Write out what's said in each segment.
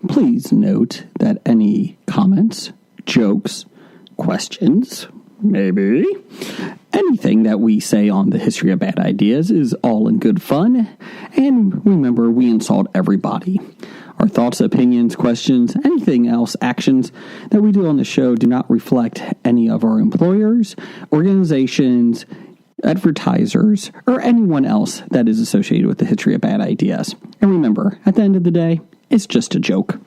Please note that any comments, jokes, questions, maybe anything that we say on the History of Bad Ideas is all in good fun. And remember, we insult everybody. Our thoughts, opinions, questions, anything else, actions that we do on the show do not reflect any of our employers, organizations, advertisers, or anyone else that is associated with the History of Bad Ideas. And remember, at the end of the day, it's just a joke.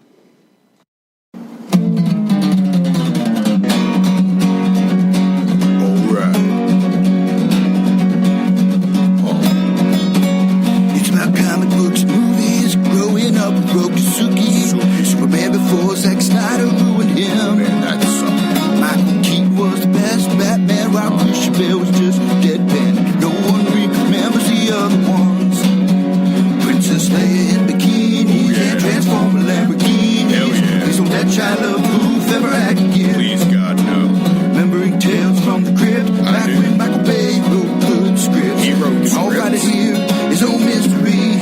Superman before Zack Snyder ruined him. Michael Keaton was the best Batman, while Christian Bale was just deadpan. No one remembers the other ones. Princess Leia in bikini and Transformer Lamborghinis. Please don't let Shia LaBeouf ever act again. Please, God, no. Remembering tales from the crypt, back when Michael Bay wrote good scripts. He wrote scripts. All right here is no mystery.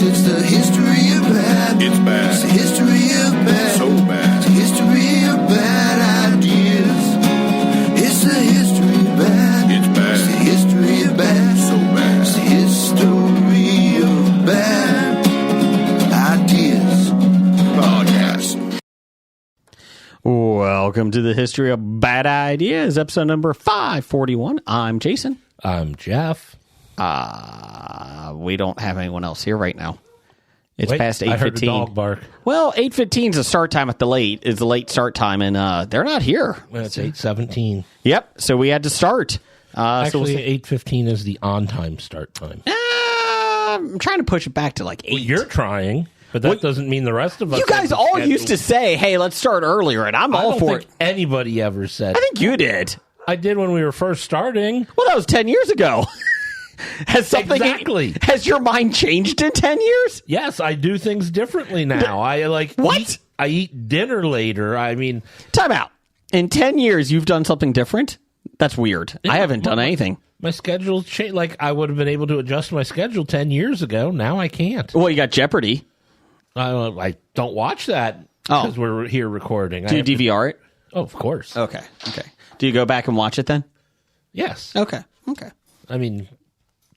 It's the history of bad. It's bad. It's the history of bad. So bad. It's the history of bad ideas. It's the history of bad. It's bad. It's the history of bad. So bad. It's the history of bad ideas. Podcast. Welcome to the History of Bad Ideas, episode number 541. I'm Jason. I'm Jeff. We don't have anyone else here right now. It's Wait, past 8:15. I heard a dog bark. Well, 8:15 is the start time at the late. Is the late start time, and they're not here. Well, it's 8:17. Yep. So we had to start. Actually, 8:15 is the on-time start time. I'm trying to push it back to like 8. Well, you're trying, but that doesn't mean the rest of us. You guys have all scheduled. used to say, "Hey, let's start earlier," and I'm I all don't for think it. anybody ever said. I think you did. I did when we were first starting. Well, that was 10 years ago. Has something Exactly. Has your mind changed in 10 years? Yes, I do things differently now. I like What? I eat dinner later. I mean, Time out. In 10 years, you've done something different? That's weird. I haven't done anything. my schedule's changed. Like I would have been able to adjust my schedule 10 years ago. Now I can't. Well, you got Jeopardy. I don't watch that Oh. because we're here recording. Do you DVR it? Oh, of course. Okay. Do you go back and watch it then? Yes. Okay. I mean,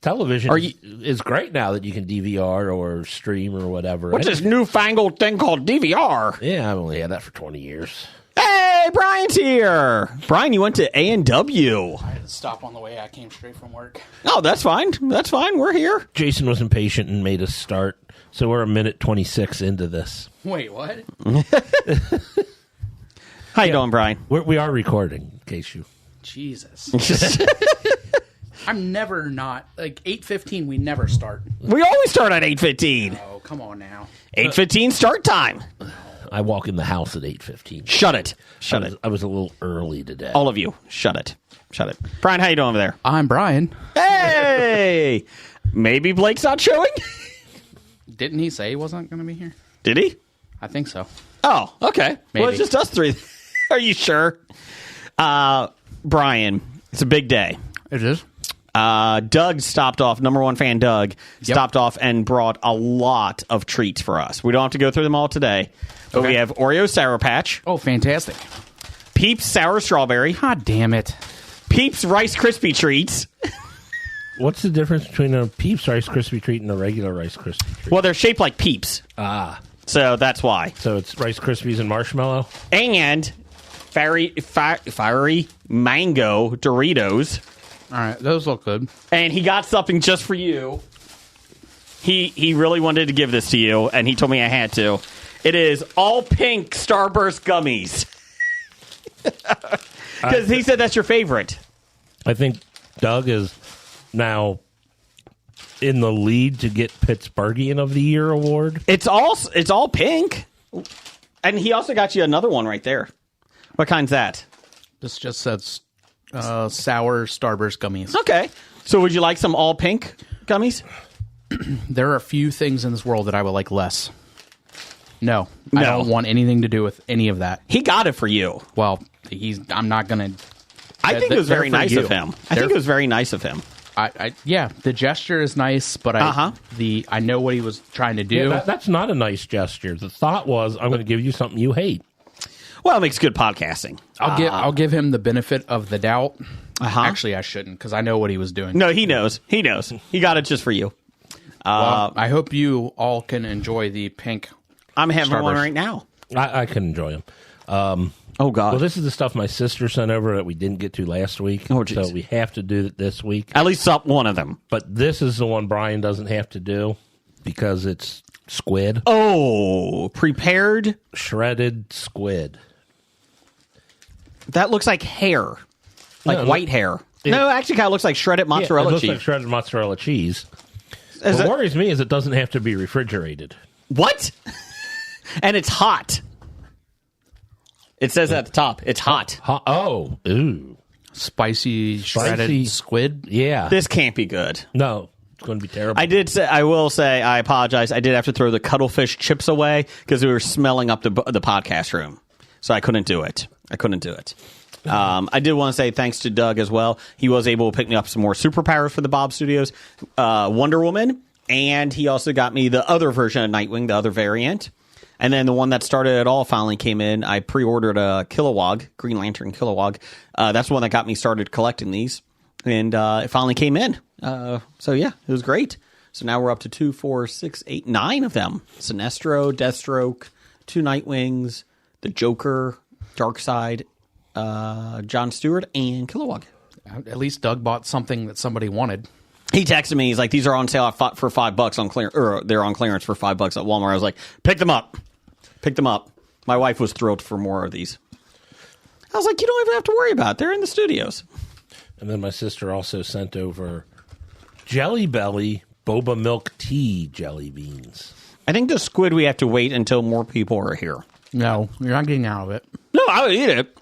television Are you- is great now that you can DVR or stream or whatever. What's this newfangled thing called DVR? Yeah, I've only had that for 20 years. Hey, Brian's here. Brian, you went to A&W. I had to stop on the way. I came straight from work. Oh, that's fine. We're here. Jason was impatient and made us start, so we're a minute 26 into this. Wait, what? How you doing, Brian? We are recording, in case you... Jesus. I'm never not. Like, 8:15, we never start. We always start at 8:15. Oh, come on now. 8:15 start time. I walk in the house at 8:15. Shut it. I was a little early today. All of you, shut it. Brian, how you doing over there? I'm Brian. Hey! Maybe Blake's not showing? Didn't he say he wasn't going to be here? Did he? I think so. Oh, okay. Maybe. Well, it's just us three. Are you sure? Brian, it's a big day. It is? Doug stopped off, number one fan Doug, stopped off and brought a lot of treats for us. We don't have to go through them all today, but we have Oreo Sour Patch, Oh, fantastic. Peeps Sour Strawberry, God damn it. Peeps Rice Krispie Treats. What's the difference between a Peeps Rice Krispie treat and a regular Rice Krispie treat? Well, they're shaped like Peeps, so that's why. So it's Rice Krispies and marshmallow? And fiery mango Doritos. All right, those look good. And he got something just for you. He really wanted to give this to you, and he told me I had to. It is all pink Starburst gummies. Because he said that's your favorite. I think Doug is now in the lead to get Pittsburghian of the Year award. It's all pink. And he also got you another one right there. What kind's that? This just says sour Starburst gummies. Okay. So would you like some all pink gummies? There are a few things in this world that I would like less. No. I No. don't want anything to do with any of that. He got it for you. Well, I'm not going to... I think it was they're very for nice you. of him. I think it was very nice of him. Yeah, the gesture is nice, but I know what he was trying to do. Yeah, that's not a nice gesture. The thought was, I'm going to give you something you hate. Well, it makes good podcasting. I'll give him the benefit of the doubt. Uh-huh. Actually, I shouldn't, because I know what he was doing. No, he knows. He knows. He got it just for you. Well, I hope you all can enjoy the pink. I'm having one Starburst. right now. I can enjoy them. Oh, God. Well, this is the stuff my sister sent over that we didn't get to last week. Oh, geez. So we have to do it this week. At least up one of them. But this is the one Brian doesn't have to do because it's squid. Oh, prepared? Shredded squid. That looks like hair. Like No, white hair. No, actually kind of looks like shredded mozzarella it looks cheese. like shredded mozzarella cheese. Is What it- worries me is it doesn't have to be refrigerated. What? And it's hot. It says at the top, it's hot. Oh, ooh. Spicy shredded squid. Yeah. This can't be good. No, it's going to be terrible. I will say, I apologize. I did have to throw the cuttlefish chips away because we were smelling up the podcast room. So I couldn't do it. I did want to say thanks to Doug as well. He was able to pick me up some more superpowers for the Bob Studios, Wonder Woman, and he also got me the other version of Nightwing, the other variant. And then the one that started it all finally came in. I pre-ordered a Kilowog, Green Lantern Kilowog. That's the one that got me started collecting these. And it finally came in. So, yeah, it was great. So now we're up to 2, 4, 6, 8, 9 of them. Sinestro, Deathstroke, 2 Nightwings, the Joker, Darkseid, John Stewart, and Kilowog. At least Doug bought something that somebody wanted. He texted me. He's like, "These are on sale for $5 on clearance, or they're on clearance for $5 at Walmart." I was like, "Pick them up, pick them up." My wife was thrilled for more of these. I was like, "You don't even have to worry about it. They're in the studios." And then my sister also sent over Jelly Belly boba milk tea jelly beans. I think the squid we have to wait until more people are here. No, you're not getting out of it. No, I would eat it.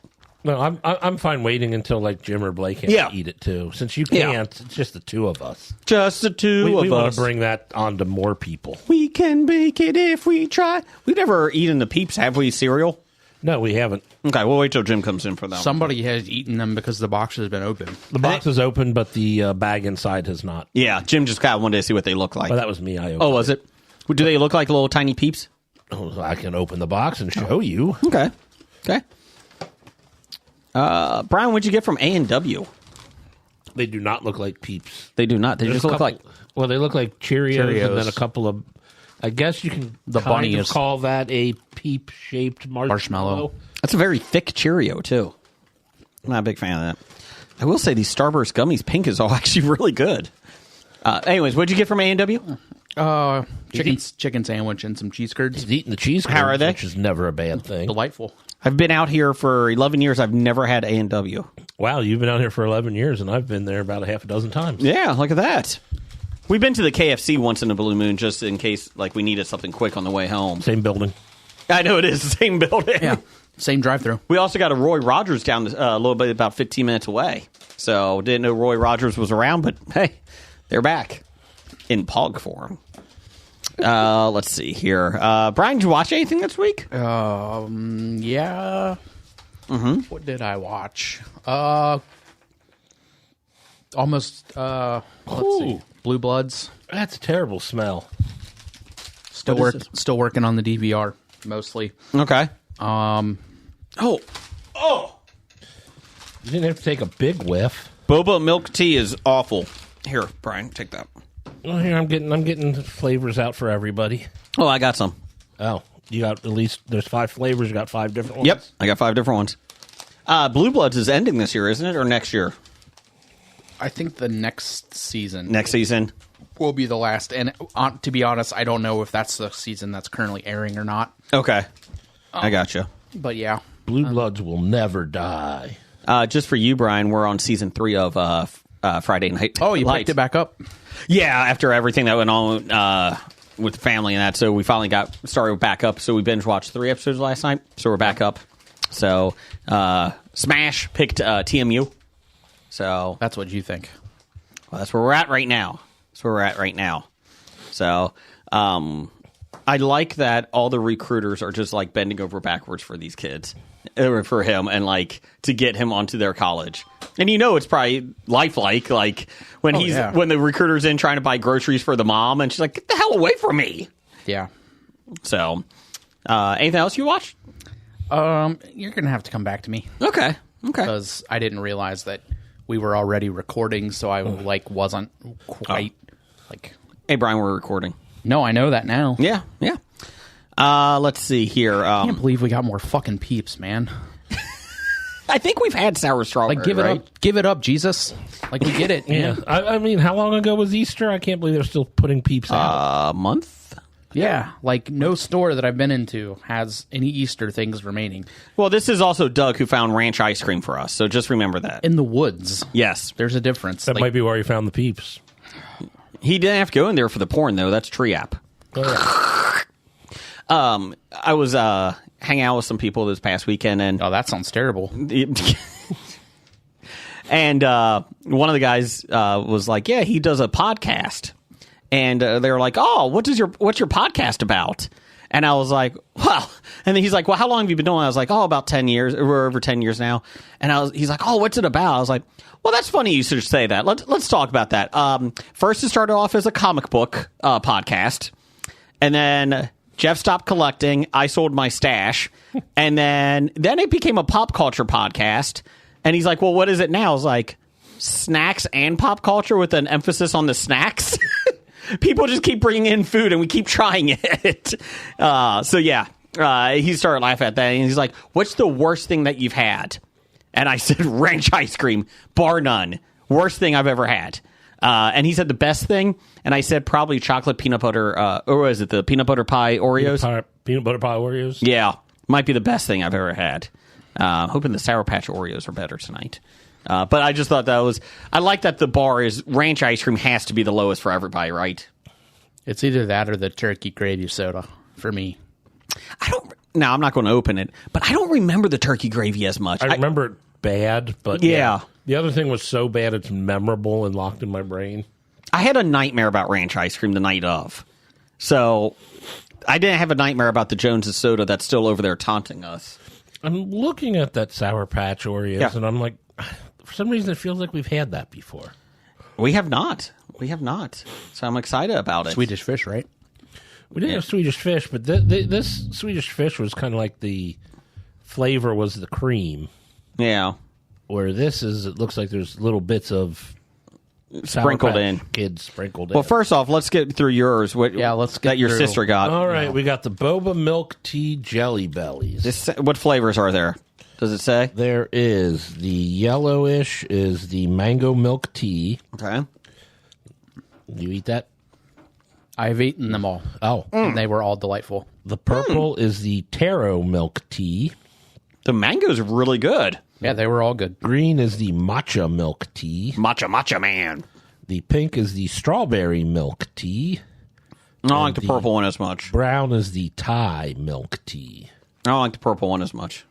No, I'm fine waiting until like Jim or Blake has Yeah. to eat it too. Since you can't, it's just the two of us. Just the two We of want us. to bring that on to more people. We can make it if we try. We've never eaten the Peeps, have we? Cereal. No, we haven't. Okay, we'll wait till Jim comes in for that. Somebody has eaten them because the box has been open. The box is open, but the bag inside has not. Yeah, Jim just got one to see what they look like. Well, that was me. I opened Oh, was it? Do they look like little tiny Peeps? Oh, I can open the box and show you. Okay. Okay. Brian, what'd you get from A&W? They do not look like Peeps. They do not. They There's just a look couple- like... Well, they look like Cheerios, Cheerios. and then a couple of. I guess you can The kind bunny of is- call that a peep-shaped marshmallow. That's a very thick Cheerio, too. I'm not a big fan of that. I will say these Starburst gummies, pink, is all actually really good. Anyways, what'd you get from A&W? Chicken sandwich and some cheese curds. He's eating the cheese curds, How are they? which is never a bad thing. Delightful. I've been out here for 11 years. I've never had A&W. Wow, you've been out here for 11 years, and I've been there about a half a dozen times. Yeah, look at that. We've been to the KFC once in a blue moon just in case like we needed something quick on the way home. Same building. I know it is the same building. Yeah, same drive-through. We also got a Roy Rogers down a little bit, about 15 minutes away. So didn't know Roy Rogers was around, but hey, they're back in Pog form. Let's see here. Brian, did you watch anything this week? Yeah. What did I watch? Almost. Let's see. Blue Bloods. That's a terrible smell. Still What is Still working on the DVR mostly. Okay. Um. Oh, You didn't have to take a big whiff. boba milk tea is awful. Here, Brian, take that. Well, here I'm getting flavors out for everybody. Oh, I got some. Oh, you got at least there's 5 flavors. You got 5 different ones. Yep, I got 5 different ones. Blue Bloods is ending this year, isn't it, or next year? I think the next season. Next season. will be the last. And to be honest, I don't know if that's the season that's currently airing or not. Okay, I gotcha. But yeah, Blue Bloods will never die. Just for you, Brian, we're on season 3 of Friday Night. oh, you Lights. picked it back up. Yeah, after everything that went on with the family and that, so we finally got started back up. So we binge watched 3 episodes last night. So we're back up. So Smash picked TMU. So That's what you think. well, that's where we're at right now. So I like that all the recruiters are just like bending over backwards for these kids, or for him, and like to get him onto their college. And it's probably lifelike, like when when the recruiter's in trying to buy groceries for the mom, and she's like, "Get the hell away from me!" Yeah. So, anything else you watched? You're gonna have to come back to me. Okay. Because I didn't realize that we were already recording, so I wasn't quite like. Hey, Brian, we're recording. No, I know that now. Yeah. Let's see here. I can't believe we got more fucking peeps, man. I think we've had sour strawberry. Like, give it up, Jesus. Like, we get it, man. I mean, how long ago was Easter? I can't believe they're still putting peeps out. A month. Yeah, like no store that I've been into has any Easter things remaining. Well, this is also Doug who found ranch ice cream for us, so just remember that. In the woods. Yes. There's a difference. That might be where you found the peeps. He didn't have to go in there for the porn, though. That's Tree App. Oh, yeah. I was hanging out with some people this past weekend, and Oh, that sounds terrible. and one of the guys was like, "Yeah, he does a podcast," and they were like, "Oh, what's your podcast about?" And I was like, "Well," and then he's like, "Well, how long have you been doing it?" I was like, "Oh, about 10 years. We're over 10 years now." And he's like, "Oh, what's it about?" I was like, "Well, that's funny you should say that. Let's talk about that." First, it started off as a comic book podcast, and then Jeff stopped collecting. I sold my stash, and then it became a pop culture podcast. And he's like, "Well, what is it now?" I was like, "Snacks and pop culture with an emphasis on the snacks." People just keep bringing in food, and we keep trying it. So yeah, he started laughing at that, and he's like, "What's the worst thing that you've had?" And I said, "Ranch ice cream, bar none. Worst thing I've ever had." And he said the best thing, and I said probably chocolate peanut butter, or was it the peanut butter pie Oreos? Peanut butter pie Oreos? Yeah, might be the best thing I've ever had. Hoping the Sour Patch Oreos are better tonight. But I just thought I like that the bar is ranch ice cream has to be the lowest for everybody, right? It's either that or the turkey gravy soda for me. Now, I'm not going to open it, but I don't remember the turkey gravy as much. I remember it bad, but yeah. The other thing was so bad it's memorable and locked in my brain. I had a nightmare about ranch ice cream the night of. So I didn't have a nightmare about the Jones's soda that's still over there taunting us. I'm looking at that Sour Patch Oreos, and I'm like, for some reason, it feels like we've had that before. We have not. So I'm excited about it. Swedish Fish, right? We didn't have Swedish Fish, but this Swedish Fish was kind of like the flavor was the cream. Yeah. Where this is, it looks like there's little bits of sprinkled in. Kids sprinkled in. Well, first off, let's get through yours. Let's get that your through. sister got. All right, we got the Boba Milk Tea Jelly Bellies. What flavors are there? Does it say? There is the yellowish is the mango milk tea. Okay. You eat that? I've eaten them all. Oh. And they were all delightful. The purple is the taro milk tea. The mango's really good. Yeah, they were all good. Green is the matcha milk tea. Matcha man. The pink is the strawberry milk tea. I don't like the purple one as much. Brown is the Thai milk tea. I don't like the purple one as much.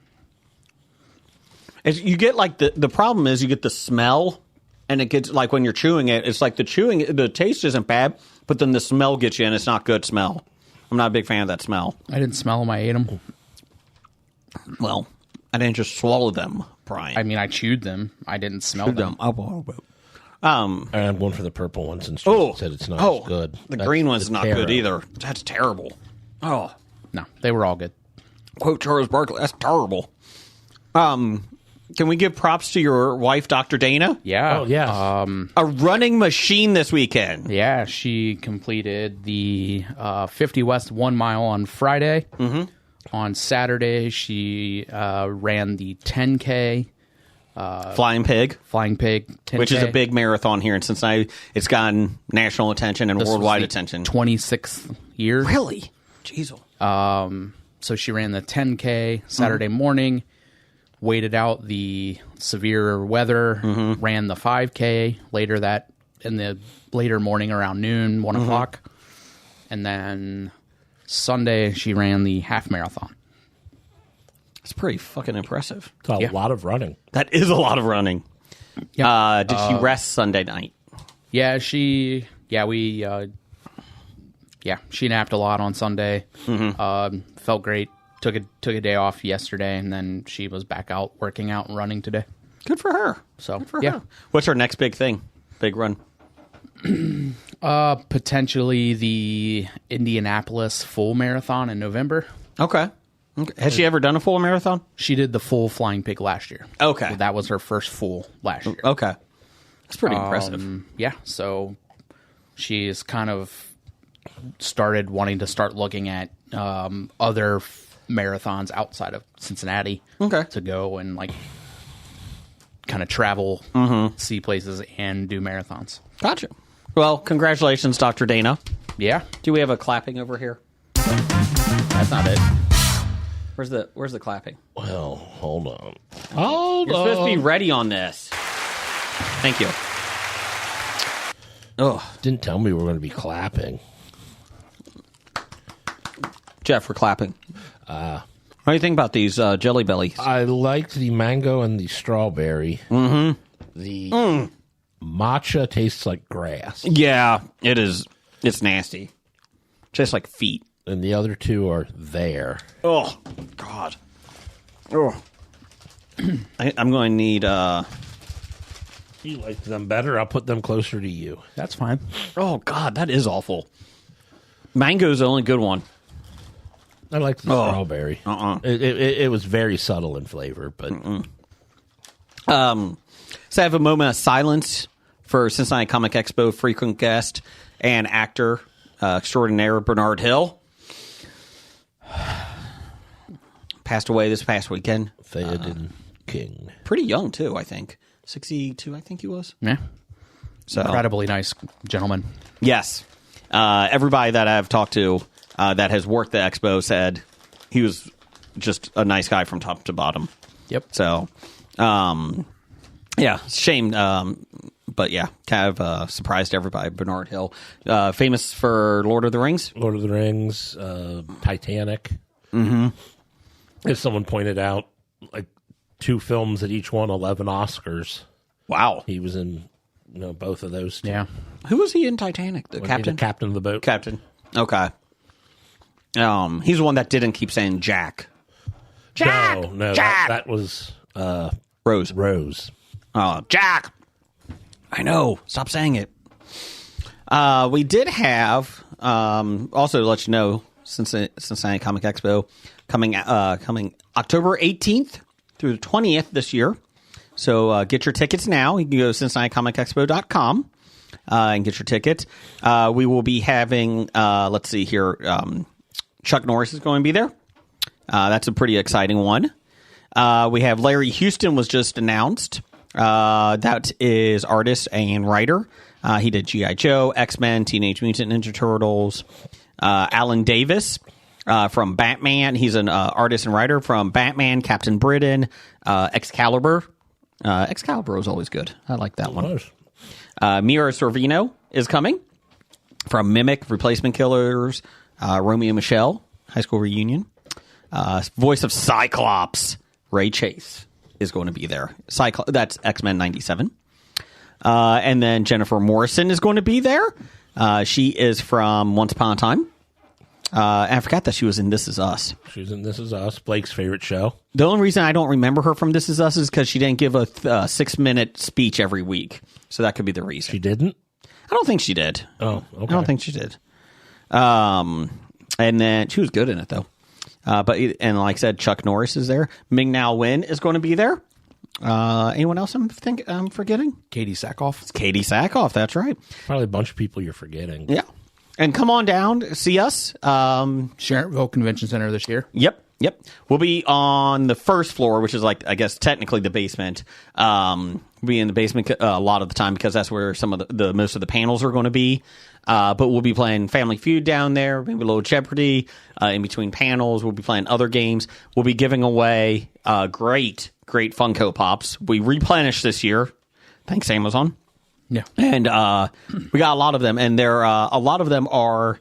You get like the problem is you get the smell, and it gets like when you're chewing it, it's like the taste isn't bad, but then the smell gets you, and it's not good smell. I'm not a big fan of that smell. I didn't smell them. I ate them. Well, I didn't just swallow them, Brian. I mean, I chewed them. I didn't smell them. I had one for the purple one since you said it's not as good. The green one's not good either. That's terrible. Oh. No, they were all good. Quote Charles Barkley, that's terrible. Can we give props to your wife, Dr. Dana? Yeah. Oh, yeah. A running machine this weekend. Yeah, she completed the 50 West 1 mile on Friday. Mm-hmm. On Saturday, she ran the 10K. Flying Pig. 10K. Which is a big marathon here in Cincinnati. It's gotten national attention and worldwide attention. 26th year. Really? Jeez. So she ran the 10K Saturday morning, waited out the severe weather, ran the 5K in the later morning around noon, 1 o'clock. And then Sunday, she ran the half marathon. It's pretty fucking impressive. It's a lot of running. That is a lot of running. Yeah. Did she rest Sunday night? Yeah, we yeah, she napped a lot on Sunday. Felt great. Took a day off yesterday, and then she was back out working out and running today. Good for her. So, Good for yeah. her. What's her next big thing? Big run? Potentially the Indianapolis full marathon in November. Okay. Has she ever done a full marathon? She did the full Flying Pig last year. Okay. So that was her first full last year. Okay. That's pretty impressive. Yeah, so she's kind of started wanting to start looking at other marathons outside of Cincinnati. Okay. To go and like kind of travel, see places, and do marathons. Gotcha. Well, congratulations, Dr. Dana. Yeah, Do we have a clapping over here? that's not it. Where's the clapping? Well, hold on. Hold You're on. supposed to be ready on this. Thank you. Oh, Didn't tell me we were going to be clapping. Jeff, we're clapping. What do you think about these Jelly Bellies? I liked the mango and the strawberry. Mm-hmm. The matcha tastes like grass. Yeah, it is. It's nasty. Just like feet. And the other two are there. Oh, God. Oh. I'm going to need... You liked them better. I'll put them closer to you. That's fine. Oh, God, that is awful. Mango's the only good one. I liked the strawberry. It was very subtle in flavor, but... So I have a moment of silence for Cincinnati Comic Expo frequent guest and actor extraordinaire Bernard Hill. Passed away this past weekend. Theoden King. Pretty young, too, I think. 62, I think he was. Yeah, So incredibly nice gentleman. yes. Everybody that I've talked to that has worked the expo said he was just a nice guy from top to bottom. Yep. So, yeah, shame. But yeah, kind of surprised everybody. Bernard Hill, famous for Lord of the Rings. Lord of the Rings, Titanic. Mm-hmm. As someone pointed out, like 2 films that each won 11 Oscars. Wow. He was in both of those. Two. Yeah. Who was he in Titanic? The captain? The captain of the boat. Captain. Okay. He's the one that didn't keep saying Jack. Jack! No, Jack! that was Rose. Rose. Jack. I know. Stop saying it. We did have, also to let you know, Cincinnati Comic Expo coming October 18th through the 20th this year. So get your tickets now. You can go to CincinnatiComicExpo.com and get your ticket. We will be having, let's see here, Chuck Norris is going to be there. That's a pretty exciting one. We have Larry Houston was just announced. That is artist and writer. He did G.I. Joe, X-Men, Teenage Mutant Ninja Turtles. Alan Davis from Batman. He's an artist and writer from Batman, Captain Britain, Excalibur. Excalibur is always good. I like that one. Mira Sorvino is coming from Mimic, Replacement Killers, Romeo and Michelle, High School Reunion. Voice of Cyclops, Ray Chase is going to be there. That's X-Men 97. And then Jennifer Morrison is going to be there. She is from Once Upon a Time. And I forgot that she was in This Is Us. She was in This Is Us, Blake's favorite show. The only reason I don't remember her from This Is Us is because she didn't give a 6-minute speech every week. So that could be the reason. She didn't? I don't think she did. Oh, okay. I don't think she did. And then she was good in it, though. But like I said, Chuck Norris is there. Ming-Na Wen is going to be there. Anyone else I'm forgetting? Katie Sackhoff. It's Katie Sackhoff. That's right. Probably a bunch of people you're forgetting. Yeah. And come on down, see us. Sharontville Convention Center this year. Yep. We'll be on the first floor, which is like, I guess, technically the basement. We'll be in the basement a lot of the time because that's where some of the most of the panels are going to be. But we'll be playing Family Feud down there, maybe a little Jeopardy in between panels. We'll be playing other games. We'll be giving away great Funko Pops. We replenished this year. Thanks, Amazon. Yeah. And we got a lot of them, and a lot of them are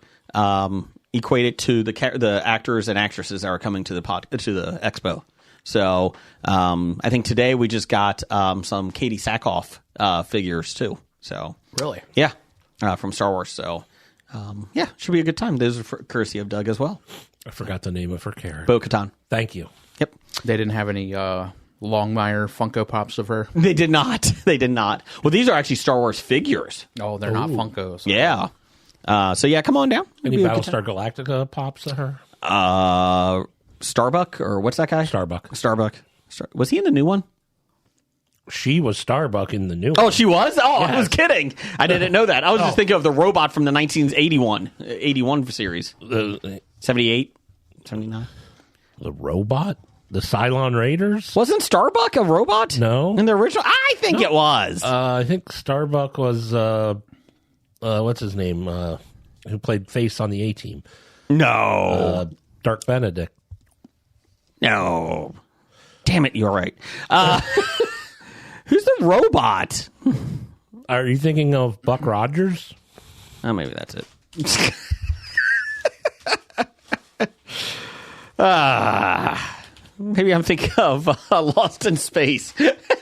equated to the actors and actresses that are coming to the expo. So I think today we just got some Katie Sackhoff figures too. So Really? yeah, from Star Wars. So Yeah, should be a good time. Those are for courtesy of Doug as well. I forgot the name of her character. Bo-Katan. Thank you. Yep. They didn't have any Longmire Funko Pops of her. They did not. They did not. Well, these are actually Star Wars figures. Oh, they're not Funkos. Yeah. So yeah, come on down. Any It'll be a good Battlestar Galactica pops of her? time. Starbuck, or what's that guy? Starbuck. Was he in the new one? She was Starbuck in the new Oh, one. she was? Oh, I Yeah. was kidding. I didn't know that. I was just thinking of the robot from the 1981 series. 78, 79. The robot? The Cylon Raiders? Wasn't Starbuck a robot? No. In the original? I think it was. I think Starbuck was, what's his name? Who played Face on the A-Team. No. Dark Benedict. No. Damn it, you're right. Who's the robot? Are you thinking of Buck Rogers? Oh, maybe that's it. Maybe I'm thinking of Lost in Space.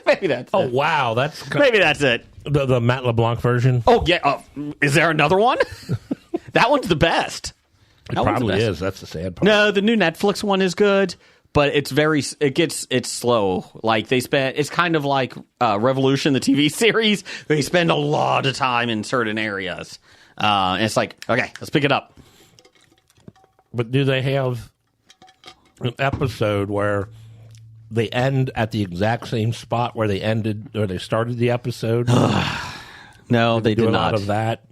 Maybe that's Oh, it. wow. That's Maybe that's it. the Matt LeBlanc version. Oh, yeah. Is there another one? That one's the best. It That one's the probably best. is. That's the sad part. No, the new Netflix one is good, but it's slow. Like it's kind of like Revolution, the TV series. They spend a lot of time in certain areas. And it's like, okay, let's pick it up. But do they have an episode where they end at the exact same spot where they ended or they started the episode? No, they do did a lot not. of that.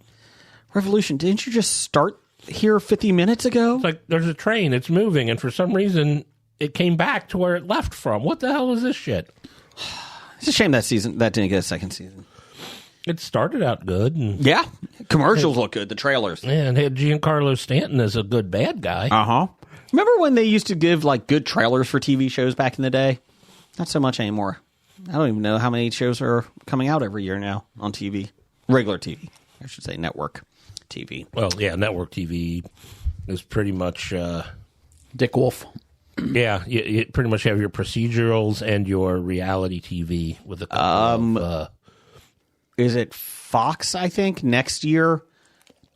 Revolution, didn't you just start here 50 minutes ago? It's like there's a train, it's moving, and for some reason it came back to where it left from. What the hell is this shit? It's a shame that didn't get a second season. It started out good, and Yeah, commercials look good. The trailers. and had Giancarlo Stanton as a good bad guy. Uh-huh. Remember when they used to give like good trailers for TV shows back in the day? Not so much anymore. I don't even know how many shows are coming out every year now on TV. Regular TV, I should say, network TV. Well, yeah, network TV is pretty much, Dick Wolf. yeah, you pretty much have your procedurals and your reality TV with a couple of, Is it Fox, I think, next year?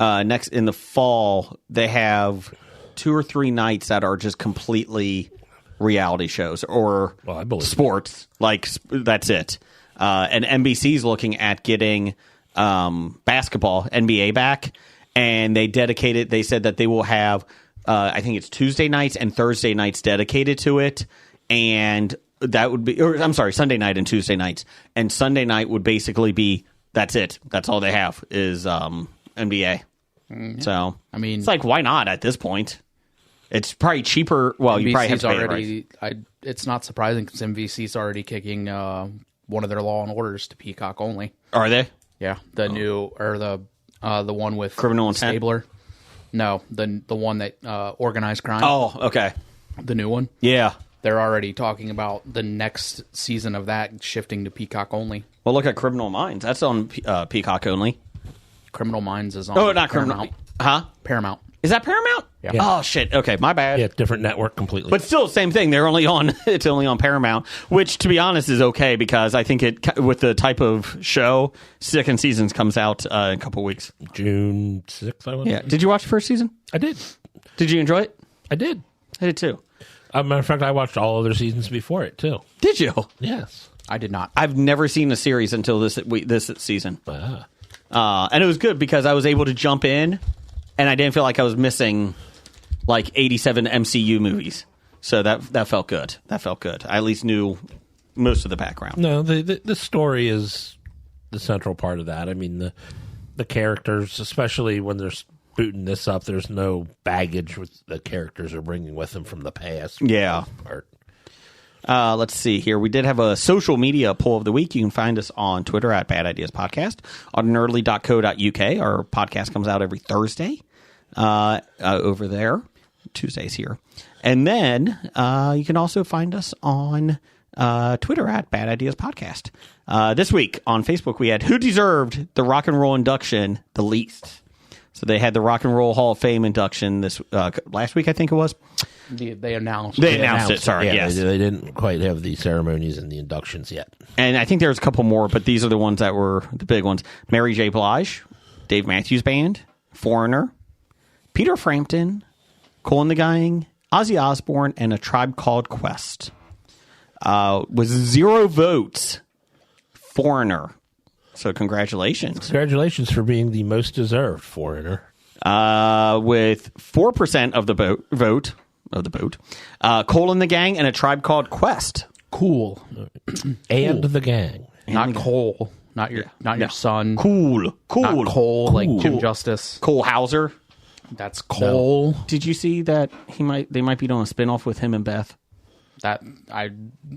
Next in the fall, they have 2 or 3 nights that are just completely reality shows or Well, I believe sports. Like, that's it. And NBC's looking at getting basketball, NBA back, and they dedicated. They said that they will have, I think it's Tuesday nights and Thursday nights dedicated to it, and that would be, or I'm sorry, Sunday night and Tuesday nights, and Sunday night would basically be that's it. That's all they have is NBA. So I mean, it's like, why not at this point? It's probably cheaper. Well, you probably have NBC's to pay already. It's not surprising because NBC's already kicking one of their Law and Orders to Peacock only. Are they? Yeah, the new or the one with Criminal Intent? Stabler. No, the one that organized crime. Oh, okay. The new one. Yeah. They're already talking about the next season of that shifting to Peacock only. Well, look at Criminal Minds. That's on Peacock only. Criminal Minds is on. Oh, not Paramount. Criminal. Huh? Paramount. Is that Paramount? Yeah. Oh shit. Okay, my bad. yeah, different network completely. But still, same thing. They're only on. It's only on Paramount, which, to be honest, is okay because I think it with the type of show, second season comes out in a couple weeks. June 6th, I was. Yeah. Did you watch the first season? I did. Did you enjoy it? I did. I did too. Matter of fact, I watched all other seasons before it too. Did you? Yes. I did not. I've never seen a series until this season. Ah. And it was good because I was able to jump in, and I didn't feel like I was missing like 87 MCU movies. So that felt good. That felt good. I at least knew most of the background. No, the story is the central part of that. I mean, the characters, especially when they're booting this up, there's no baggage with the characters are bringing with them from the past. Yeah. Part. Let's see here. We did have a social media poll of the week. You can find us on Twitter at Bad Ideas Podcast, on nerdly.co.uk. Our podcast comes out every Thursday over there. Tuesdays here. And then you can also find us on Twitter at Bad Ideas Podcast. This week on Facebook, we had Who Deserved the Rock and Roll Induction the Least. So they had the Rock and Roll Hall of Fame induction this last week, I think it was. They announced. They announced it. Sorry, Yeah, yes. they didn't quite have the ceremonies and the inductions yet. And I think there's a couple more, but these are the ones that were the big ones. Mary J. Blige, Dave Matthews Band, Foreigner, Peter Frampton, Kool and the Gang, Ozzy Osbourne, and A Tribe Called Quest. Was 0 votes. Foreigner. So congratulations. Congratulations for being the most deserved Foreigner. With 4% of the vote, Kool and the Gang and A Tribe Called Quest. Cool. And the Gang. Not Cole. Not your son. Cool. Not Cole, like Jim Cool. Justice. Cole Hauser. That's Cole. Did you see that they might be doing a spinoff with him and Beth? That I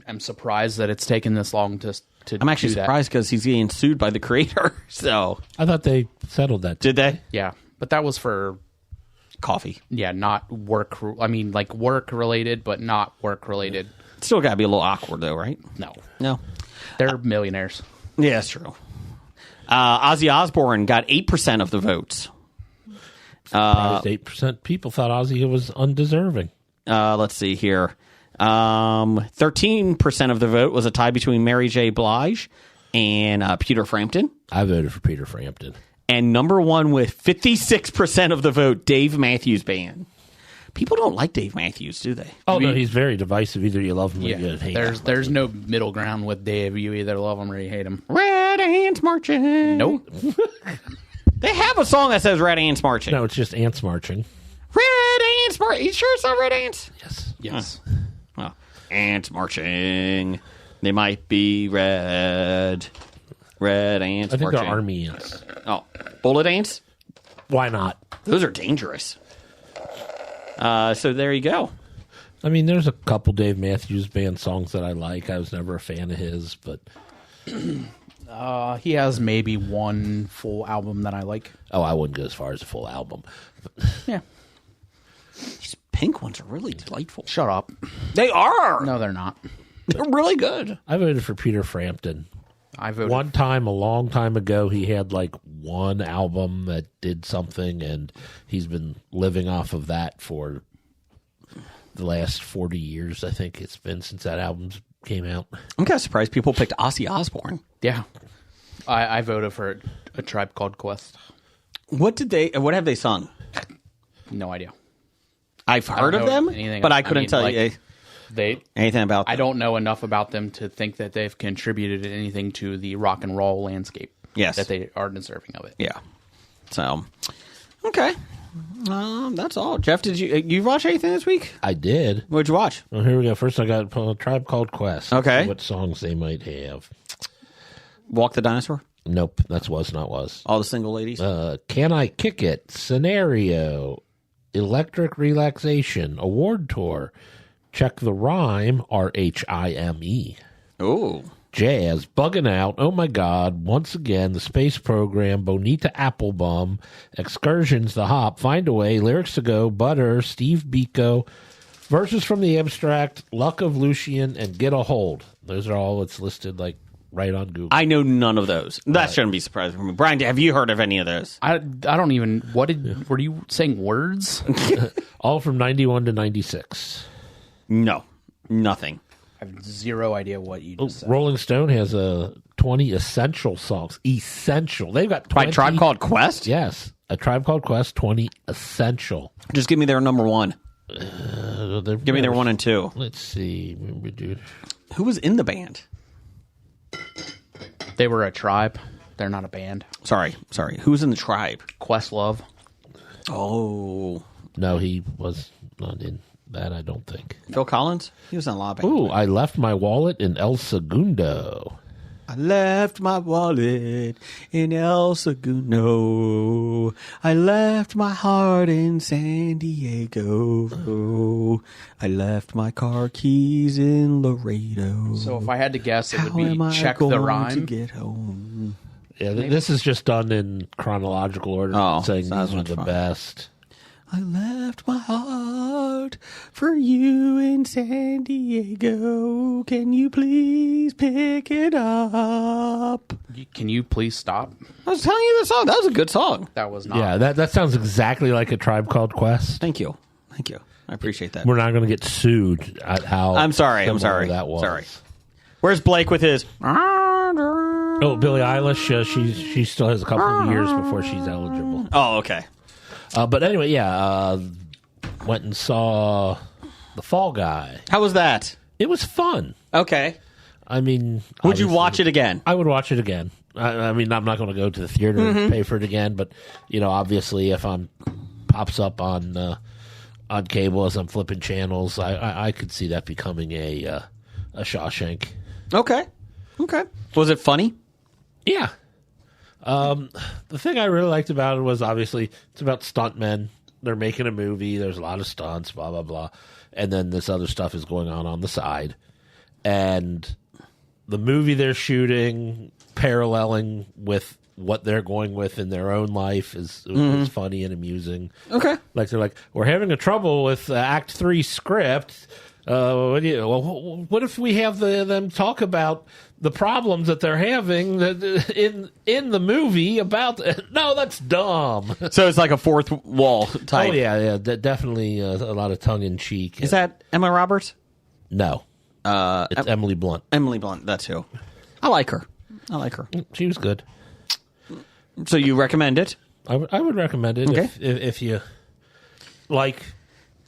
am surprised that it's taken this long to I'm actually do that. surprised because he's getting sued by the creator. So I thought they settled that. did they? Yeah, but that was for Coffee. not work. I mean, like work related, but not work related. Still got to be a little awkward though, right? No, No. they're millionaires. Yeah, that's true. Ozzy Osbourne got 8% of the votes. 8% people thought Ozzy was undeserving. Let's see here. 13% of the vote was a tie between Mary J. Blige and Peter Frampton. I voted for Peter Frampton. And number one with 56% of the vote, Dave Matthews Band. People don't like Dave Matthews, do they? Oh, no, he's very divisive. Either you love him or you hate him. There's no middle ground with Dave. You either love him or you hate him. Red Ants Marching. Nope. They have a song that says Red Ants Marching. No, it's just ants marching. Red Ants Marching. You sure it's not Red Ants? Yes. Yes. Well, ants marching. They might be red. Red ants I think marching. they're army ants. Oh, bullet ants? Why not? Those are dangerous. So there you go. I mean, there's a couple Dave Matthews Band songs that I like. I was never a fan of his, but He has maybe one full album that I like. I wouldn't go as far as a full album. Yeah. These pink ones are really delightful. Shut up. They are. No, they're not. They're really good. I voted for Peter Frampton. I voted. One time, a long time ago, he had like one album that did something, and he's been living off of that for the last 40 years, I think it's been since that album came out. I'm kind of surprised people picked Ozzy Osbourne. Yeah. I voted for A Tribe Called Quest. What have they sung? No idea. I've heard don't of know them, anything- but I I couldn't mean, tell like, you anything about them. I don't know enough about them to think that they've contributed anything to the rock and roll landscape. Yes. That they are deserving of it. Yeah. So, okay. That's all. Jeff, did you watch anything this week? I did. What'd you watch? Well, here we go. First, I got a Tribe Called Quest. Okay. See what songs they might have. Walk the Dinosaur? Nope, that's Was Not Was. All the single ladies? Can I Kick It? Scenario. Electric Relaxation. Award Tour. Check the Rhyme. RHIME. Oh. Jazz. Bugging Out. Oh my God. Once again. The Space Program. Bonita Applebum. Excursions. The Hop. Find a Way. Lyrics to Go. Butter. Steve Biko. Verses from the Abstract. Luck of Lucian. And Get a Hold. Those are all it's listed like right on Google. I know none of those. That shouldn't be surprising for me. Brian, have you heard of any of those? I don't even. Were you saying words? All from 91 to 96. No. Nothing. I have zero idea what you just said. Rolling Stone has 20 essential songs. Essential. They've got 20. By Tribe Called Quest? Yes. A Tribe Called Quest, 20 essential. Just give me their number one. Give me their 1 and 2. Let's see. Dude. Who was in the band? They were a tribe. They're not a band. Sorry. Who's in the Tribe? Questlove. Oh. No, he was not in that, I don't think. Phil Collins? He was in a lot of bands. Ooh, I Left My Wallet in El Segundo. I left my wallet in El Segundo. I left my heart in San Diego. I left my car keys in Laredo. So if I had to guess, it How would be am I Check going the to Rhyme. get home? Yeah, this is just done in chronological order. Oh, saying so that's these are the fine. best. I left my heart for you in San Diego. Can you please pick it up? Can you please stop? I was telling you the song. That was a good song. That was not. Yeah, that sounds exactly like A Tribe Called Quest. Thank you. I appreciate that. We're not going to get sued at how I'm sorry. similar that was. Sorry. Where's Blake with his? Oh, Billie Eilish, she still has a couple of years before she's eligible. Oh, okay. But anyway, went and saw The Fall Guy. How was that? It was fun. Okay. I mean, Would you obviously- watch it again? I would watch it again. I mean, I'm not going to go to the theater and pay for it again, but obviously, if pops up on cable as I'm flipping channels, I could see that becoming a Shawshank. Okay. Was it funny? Yeah. The thing I really liked about it was obviously it's about stuntmen. They're making a movie. There's a lot of stunts, blah, blah, blah. And then this other stuff is going on the side. And the movie they're shooting, paralleling with what they're going with in their own life is funny and amusing. Okay. Like they're like, we're having a trouble with Act 3 script. What if we have them talk about the problems that they're having in the movie about? No, that's dumb. So it's like a fourth wall type. Oh yeah, definitely a lot of tongue in cheek. Is that Emma Roberts? No? It's Emily Blunt. Emily Blunt, that's who. I like her. She was good. So you recommend it? I would recommend it Okay. if you like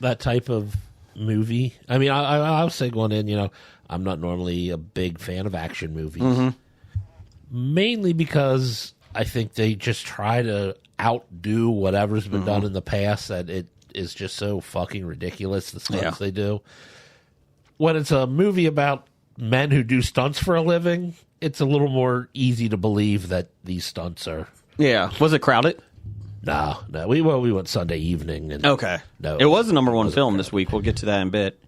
that type of movie. I mean, I'll say going in, I'm not normally a big fan of action movies. Mainly because I think they just try to outdo whatever's been done in the past, that it is just so fucking ridiculous, the stunts they do. When it's a movie about men who do stunts for a living, it's a little more easy to believe that these stunts are... Yeah. Was it crowded? No. We went Sunday evening. And Okay. No, it was the number one film this week. We'll get to that in a bit.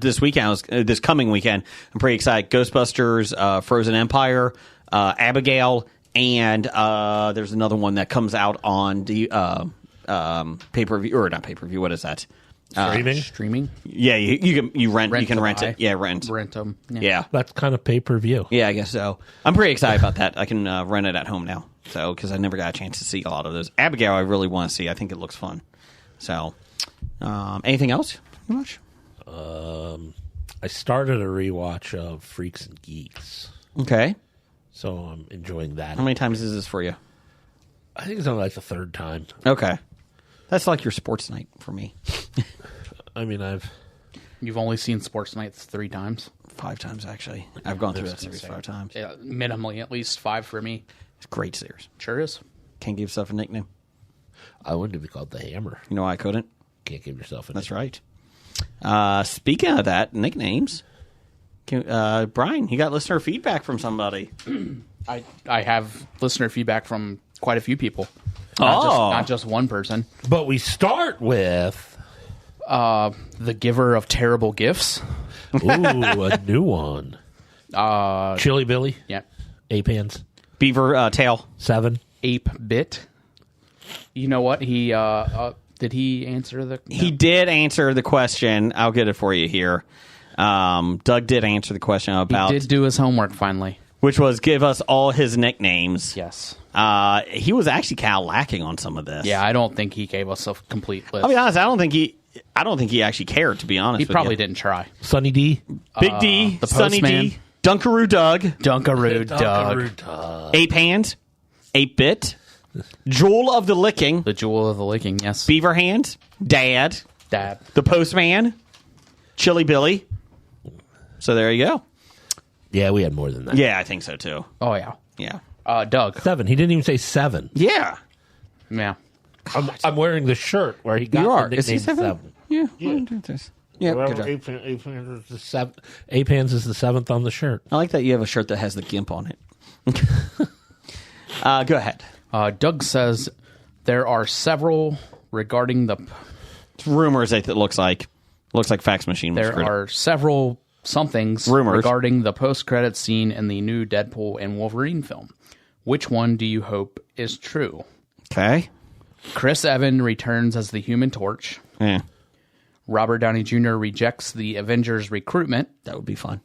This coming weekend, I'm pretty excited. Ghostbusters, Frozen Empire, Abigail, and there's another one that comes out on the pay-per-view, or not pay-per-view. What is that? Streaming. Yeah, you rent. You can rent them, it. Yeah, rent them. Yeah. That's kind of pay-per-view. Yeah, I guess so. I'm pretty excited about that. I can rent it at home now, so because I never got a chance to see a lot of those. Abigail, I really want to see. I think it looks fun. So, anything else you watch? I started a rewatch of Freaks and Geeks, Okay. so I'm enjoying that. How many times is this for you? I think it's only like the third time. Okay. That's like your sports night for me. I mean, You've only seen Sports Nights 3 times. 5 times, actually. I've gone through that series 5 times. Yeah, minimally, at least 5 for me. It's a great series. Sure is. Can't give yourself a nickname. I wanted to be called the Hammer. You know why I couldn't? Can't give yourself a That's right. Speaking of that, nicknames, Brian, you got listener feedback from somebody. I have listener feedback from quite a few people. Oh. Not just one person. But we start with The giver of terrible gifts. a new one. Chili Billy, Yeah. Ape Hands, Beaver Tail. 7. Ape Bit. You know what? He did he answer the? No. He did answer the question. I'll get it for you here. Doug did answer the question about, He did do his homework finally. which was give us all his nicknames. Yes. He was actually kind of lacking on some of this. Yeah, I don't think he gave us a complete list. I'll be honest. I don't think he actually cared. To be honest, He with probably you. didn't try. Sunny D, Big D, the Sunny Postman. D, Dunkaroo Doug, Dunkaroo Doug. Ape Hand, 8-Bit, Jewel of the Licking, The Jewel of the Licking, yes. Beaver Hand, Dad, Dad. the Postman, Chili Billy. So there you go. Yeah, we had more than that. Yeah, I think so too. Oh, yeah. Yeah. Doug. 7. He didn't even say 7. Yeah. Yeah. I'm wearing the shirt where he got You are. the Is he nickname 7? Yeah. Yeah. Good job. Ape Hands is the 7th. Ape Hands is the 7th on the shirt. I like that you have a shirt that has the GIMP on it. Go ahead. Doug says there are several regarding the. It's rumors. It looks like fax machine. Was There screwed up. are several somethings Rumors. regarding the post-credit scene in the new Deadpool and Wolverine film. Which one do you hope is true? Okay. Chris Evans returns as the Human Torch. Yeah, Robert Downey Jr. rejects the Avengers recruitment. that would be fun.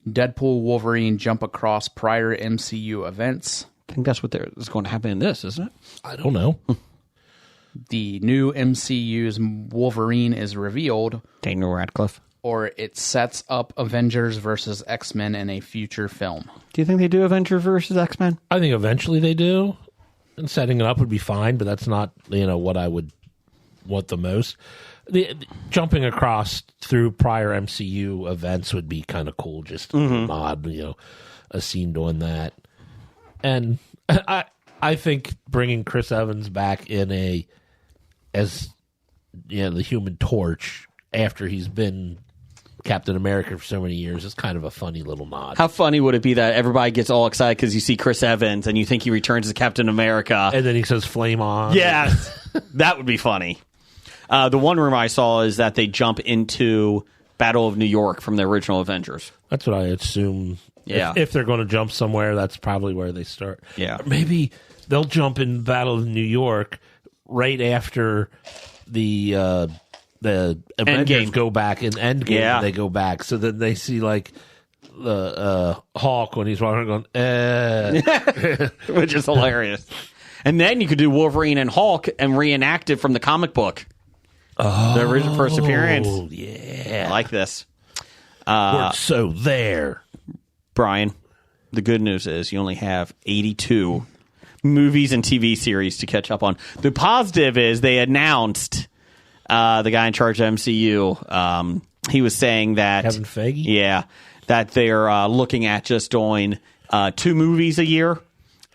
Deadpool, Wolverine jump across prior MCU events. I think that's what is going to happen in this, isn't it? I don't know. The new MCU's Wolverine is revealed, Daniel Radcliffe. or it sets up Avengers versus X-Men in a future film. Do you think they do Avengers versus X-Men? I think eventually they do. and setting it up would be fine, but that's not what I would want the most. Jumping across through prior MCU events would be kind of cool. Just odd, a scene doing that. And I think bringing Chris Evans back as the Human Torch after he's been Captain America for so many years is kind of a funny little nod. How funny would it be that everybody gets all excited because you see Chris Evans and you think he returns as Captain America, and then he says "Flame on"? Yes, that would be funny. The one rumor I saw is that they jump into Battle of New York from the original Avengers. That's what I assume. Yeah. If they're going to jump somewhere, that's probably where they start. Yeah. Or maybe they'll jump in Battle of New York right after the Avengers Endgame. go back in Endgame. Yeah. They go back, so then they see like the Hulk when he's walking, going, Which is hilarious. And then you could do Wolverine and Hulk and reenact it from the comic book. The original first appearance. Oh yeah, I like this. we're so there. Brian, the good news is you only have 82 movies and TV series to catch up on. The positive is they announced the guy in charge of MCU. He was saying that Kevin Feige? Yeah, that they're looking at just doing 2 movies a year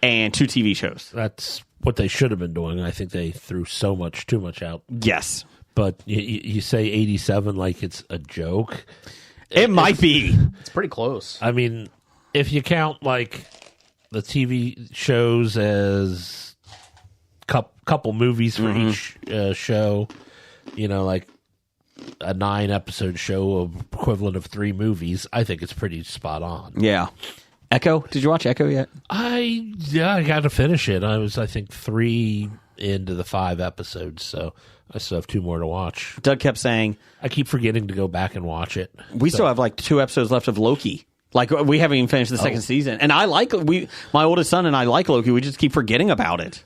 and 2 TV shows. That's what they should have been doing. I think they threw too much out. Yes, But you say 87 like it's a joke. it might be. It's pretty close. I mean, if you count like the TV shows as couple movies for each show, like a 9-episode show of equivalent of 3 movies, I think it's pretty spot on. Yeah. Echo? Did you watch Echo yet? I got to finish it. I was, I think, 3 into the 5 episodes, so I still have 2 more to watch. Doug kept saying, I keep forgetting to go back and watch it. we still have like 2 episodes left of Loki. Like, we haven't even finished the second season. And I like, my oldest son and I like Loki. We just keep forgetting about it.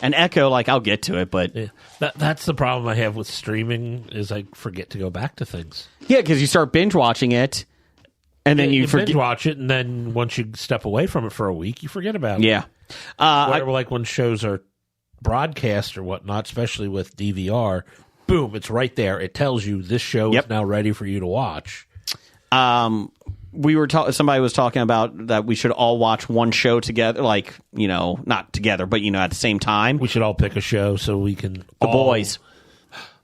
And Echo, like, I'll get to it, but... Yeah. That's the problem I have with streaming, is I forget to go back to things. Yeah, because you start binge watching it, and then you forget. binge watch it, and then once you step away from it for a week, you forget about it. Yeah. Whatever, like when shows are broadcast or whatnot, especially with DVR, boom, it's right there. It tells you this show is now ready for you to watch. We were somebody was talking about that we should all watch one show together, like, not together, but, at the same time. We should all pick a show so we can... The Boys.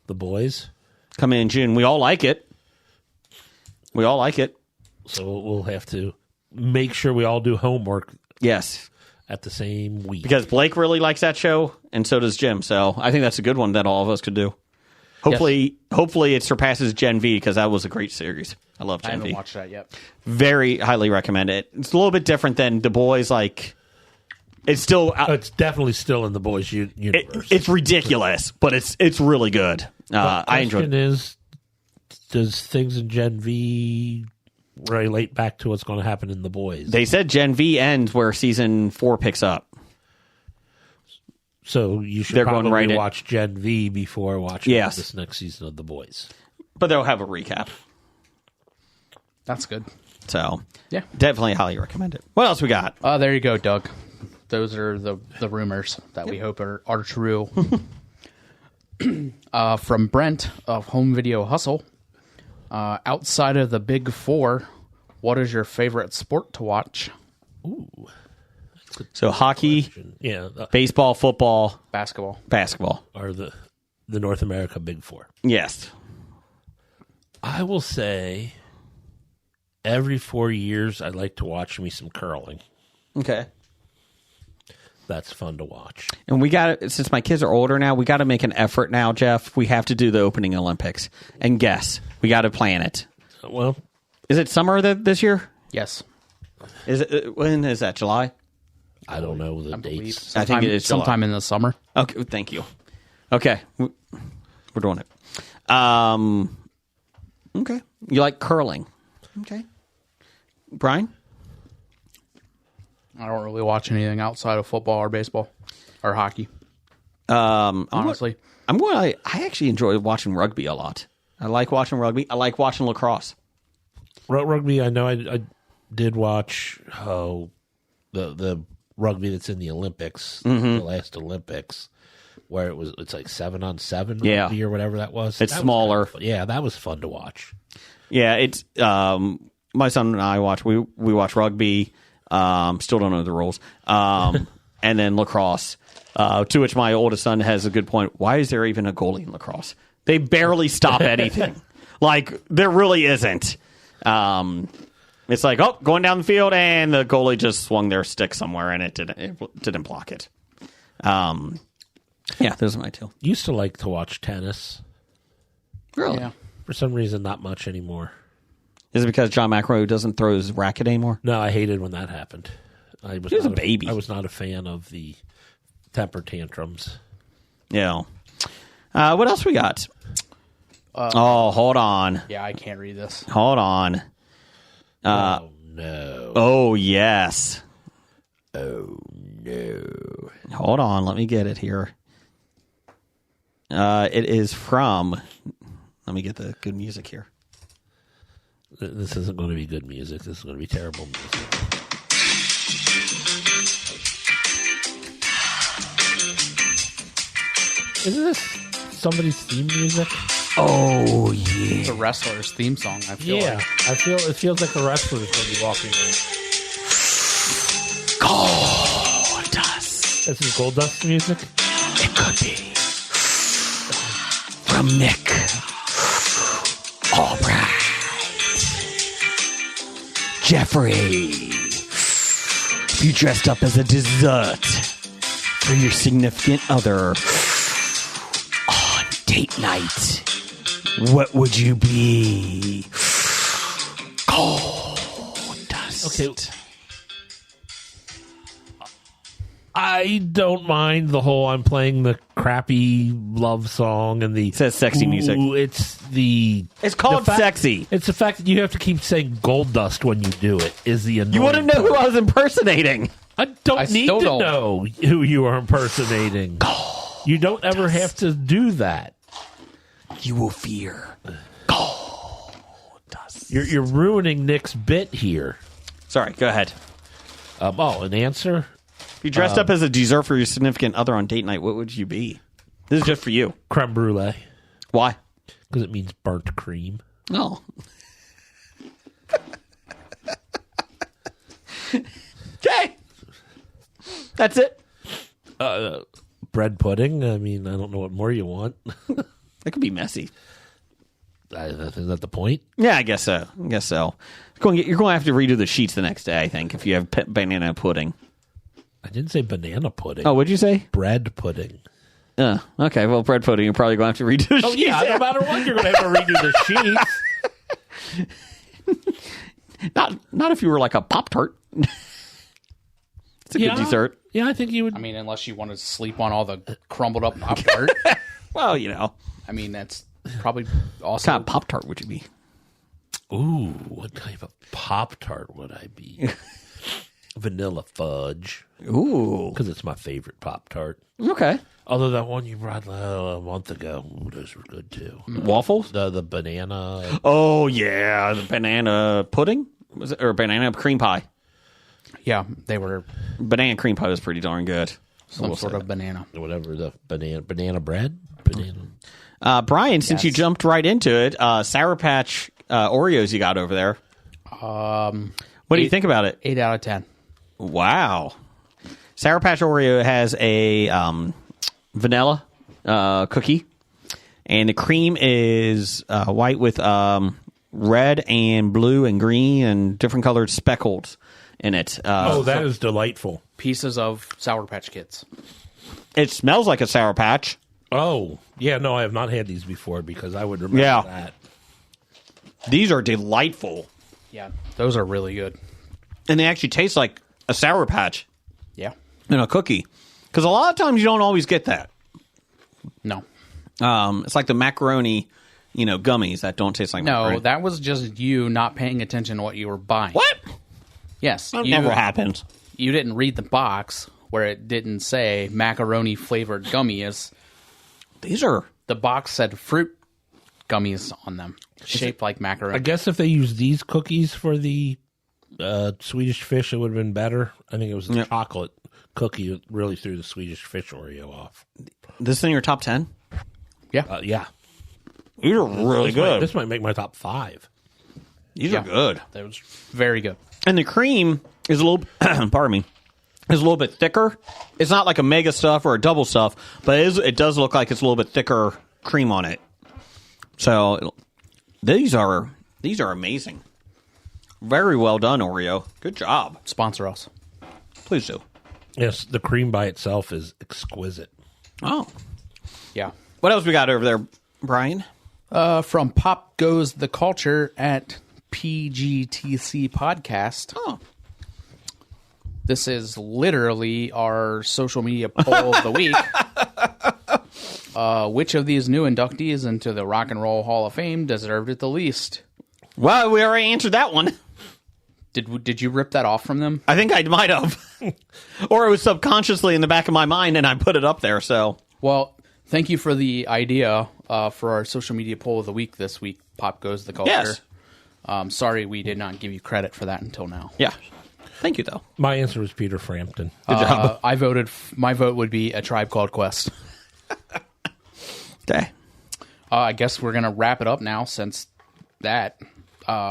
The Boys? Come in June. We all like it. So we'll have to make sure we all do homework Yes. at the same week. Because Blake really likes that show, and so does Jim. So I think that's a good one that all of us could do. Hopefully it surpasses Gen V, because that was a great series. I love I Gen haven't V. watched that yet. Very highly recommend it. It's a little bit different than The Boys. Like, it's still It's definitely still in the Boys universe. it's ridiculous, but it's really good. I enjoyed it. The question is, does things in Gen V relate back to what's going to happen in the Boys? They said Gen V ends where season 4 picks up. So you should They're going probably right in. watch Gen V before watching Yes. this next season of The Boys. But they'll have a recap. That's good. So Yeah. definitely highly recommend it. What else we got? There you go, Doug. Those are the rumors that we hope are true. From Brent of Home Video Hustle. Outside of the big 4, what is your favorite sport to watch? So hockey, Yeah, baseball, football, Basketball. basketball. are the North America Big 4. Yes. I will say every 4 years I like to watch me some curling. Okay. That's fun to watch. And we got to, since my kids are older now, we got to make an effort now, Jeff. We have to do the opening Olympics. And guess, we got to plan it. Well, Is it summer this year? Yes. Is it? When is that? July? I don't know the I believe dates. I think it is July. sometime in the summer. Okay, thank you. Okay, we're doing it. Okay, you like curling? Okay, Brian. I don't really watch anything outside of football or baseball or hockey. I Honestly, actually enjoy watching rugby a lot. I like watching rugby. I like watching lacrosse. Rugby, I know I did watch the rugby that's in the Olympics, the last Olympics, where it's like 7-on-7 Yeah. rugby or whatever that was. It's That was smaller. kind of fun. Yeah, that was fun to watch. Yeah, it's my son and I watch. We watch rugby. Still don't know the rules. And then lacrosse. To which my oldest son has a good point. Why is there even a goalie in lacrosse? They barely stop anything. Like there really isn't. It's like going down the field, and the goalie just swung their stick somewhere, and it didn't block it. Yeah, those are my two. Used to like to watch tennis. Really? Yeah. For some reason, not much anymore. Is it because John McEnroe doesn't throw his racket anymore? No, I hated when that happened. He was a baby. I was not a fan of the temper tantrums. Yeah. What else we got? Hold on. Yeah, I can't read this. Hold on. Oh, no. Oh, yes. Oh, no. Hold on. Let me get it here. It is from... Let me get the good music here. This isn't going to be good music. This is going to be terrible music. Isn't this somebody's theme music? Oh, yeah. It's a wrestler's theme song, I feel Yeah, like. it feels like the wrestler's going to be walking in. Gold Dust. This is Gold Dust music? It could be. From Nick. All right. Jeffrey. If you dressed up as a dessert for your significant other on date night, what would you be? Gold Dust. Okay. I don't mind the whole I'm playing the crappy love song and the... It says sexy music. It's the... It's called the fact- sexy. It's the fact that you have to keep saying Gold Dust when you do it is the annoying You want to know who part. I was impersonating? I don't I need still to don't. know who you are impersonating. You don't ever have to do that. You will fear Gold Dust. You're ruining Nick's bit here. Sorry, go ahead. An answer? If you dressed up as a dessert for your significant other on date night, what would you be? This is just for you. Creme brulee. Why? Because it means burnt cream. No. Okay. That's it. Bread pudding. I mean, I don't know what more you want. That could be messy. Is that the point? Yeah, I guess so. You're going to have to redo the sheets the next day, I think, if you have banana pudding. I didn't say banana pudding. Oh, what'd you say? Bread pudding. Okay, well, bread pudding, you're probably going to have to redo the Oh, sheets. yeah, no matter what, you're going to have to redo the sheets. Not if you were like a Pop-Tart. It's a good dessert. Yeah, I think you would. I mean, unless you want to sleep on all the crumbled up Pop-Tart. Well, you know. I mean, that's probably What also... kind of Pop-Tart would you be? Ooh, what type of Pop-Tart would I be? Vanilla fudge. Ooh. Because it's my favorite Pop-Tart. Okay. Although that one you brought a month ago, ooh, those were good too. Waffles? The banana. Oh, yeah. The banana pudding? Was it? Or banana cream pie? Yeah, they were Banana cream pie was pretty darn good. some sort of banana. Whatever, the banana bread? Banana. Brian, since you Yes. jumped right into it, Sour Patch Oreos you got over there. What do you think about it? 8 out of 10. Wow. Sour Patch Oreo has a vanilla cookie, and the cream is white with red and blue and green and different colored speckles in it. That is delightful. Pieces of Sour Patch Kids. It smells like a Sour Patch. Oh, yeah, no, I have not had these before because I would remember Yeah. that. These are delightful, Yeah, those are really good. and they actually taste like a Sour Patch Yeah. in a cookie. Because a lot of times you don't always get that. No. It's like the macaroni, gummies that don't taste like macaroni. No, that was just you not paying attention to what you were buying. What? Yes. That you, never happens. You didn't read the box where it didn't say macaroni flavored gummies. These are... The box said fruit gummies on them, shaped like macaroni. I guess if they used these cookies for the Swedish fish, it would have been better. I think it was the chocolate cookie really threw the Swedish Fish Oreo off. This in your top 10? Yeah. Yeah. These are really good. This might make my top 5. These are good. That was very good. And the cream is a little, pardon me, is a little bit thicker. It's not like a mega stuff or a double stuff, but it does look like it's a little bit thicker cream on it. So these are amazing. Very well done, Oreo. Good job. Sponsor us. Please do. Yes, the cream by itself is exquisite. Oh. Yeah. What else we got over there, Brian? From Pop Goes the Culture at PGTC Podcast. Oh. This is literally our social media poll of the week. Which of these new inductees into the Rock and Roll Hall of Fame deserved it the least? Well, we already answered that one. Did you rip that off from them? I think I might have. Or it was subconsciously in the back of my mind and I put it up there, so. Well, thank you for the idea for our social media poll of the week this week, Pop Goes the Culture. Yes. Sorry we did not give you credit for that until now. Yeah. Thank you, though. My answer was Peter Frampton. Good job. I voted, my vote would be A Tribe Called Quest. Okay. I guess we're going to wrap it up now since that,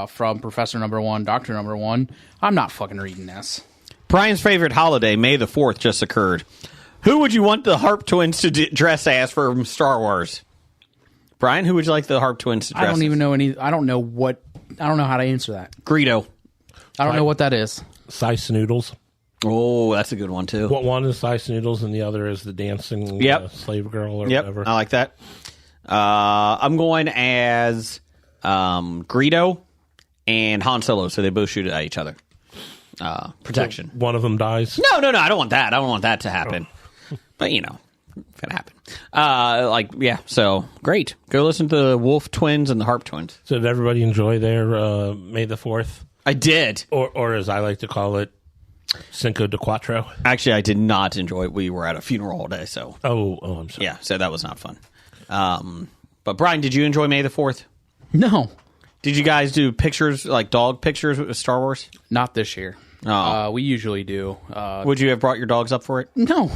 from Professor Number One, Doctor Number One. I'm not fucking reading this. Brian's favorite holiday, May the 4th, just occurred. Who would you want the Harp Twins to dress as from Star Wars? Brian, who would you like the Harp Twins to dress I don't even as? know any. I don't know how to answer that. Greedo. I don't know what that is. Cy Snoodles. Oh, that's a good one, too. What one is Cy Snoodles and the other is the dancing slave girl or whatever. I like that. I'm going as Greedo and Han Solo, so they both shoot at each other. Protection. One of them dies. No, I don't want that. I don't want that to happen. But, it's going to happen. So, great. Go listen to the Wolf Twins and the Harp Twins. So did everybody enjoy their May the 4th? I did. Or as I like to call it, Cinco de Cuatro. Actually, I did not enjoy it. We were at a funeral all day, so. Oh, I'm sorry. Yeah, so that was not fun. But, Brian, did you enjoy May the 4th? No, Did you guys do pictures, like dog pictures with Star Wars? not this year. Oh. We usually do. Would you have brought your dogs up for it? No,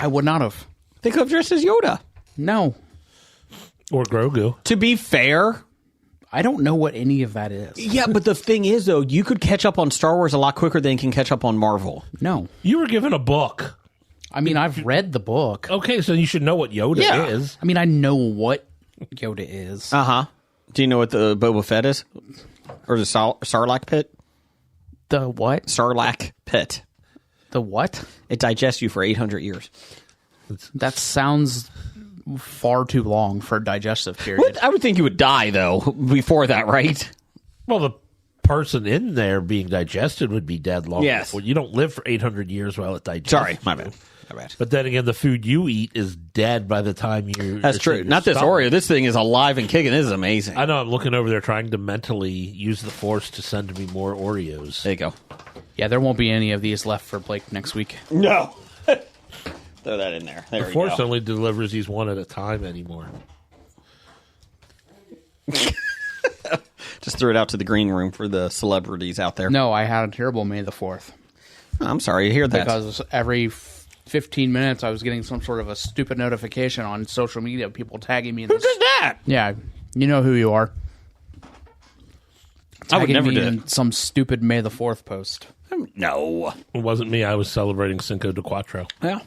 I would not have. They could have dressed as Yoda. No, Or Grogu. To be fair, I don't know what any of that is. yeah, but the thing is, though, you could catch up on Star Wars a lot quicker than you can catch up on Marvel. No, You were given a book. I mean I've read the book. Okay, so you should know what Yoda Yeah. is. I mean I know what Yoda is. Uh-huh. Do you know what the Boba Fett is? Or the Sarlacc pit? The what? Sarlacc pit. The what? It digests you for 800 years. That sounds far too long for a digestive period. What? I would think you would die, though, before that, right? Well, the person in there being digested would be dead long Yes. before. You don't live for 800 years while it digests. Sorry, my you. bad. My bad. But then again, the food you eat is dead by the time you. That's true. Not this Oreo. This thing is alive and kicking. This is amazing. I know. I'm looking over there trying to mentally use the Force to send me more Oreos. There you go. Yeah, there won't be any of these left for Blake next week. No. Throw that in there. There The you Force go. only delivers these one at a time anymore. Just threw it out to the green room for the celebrities out there. No, I had a terrible May the 4th. I'm sorry to hear that. Because every 15 minutes I was getting some sort of a stupid notification on social media of people tagging me in Who this. does that? Yeah, you know who you are. I would Tagging never me do in it. some stupid May the 4th post. No. It wasn't me. I was celebrating Cinco de Cuatro. Yeah.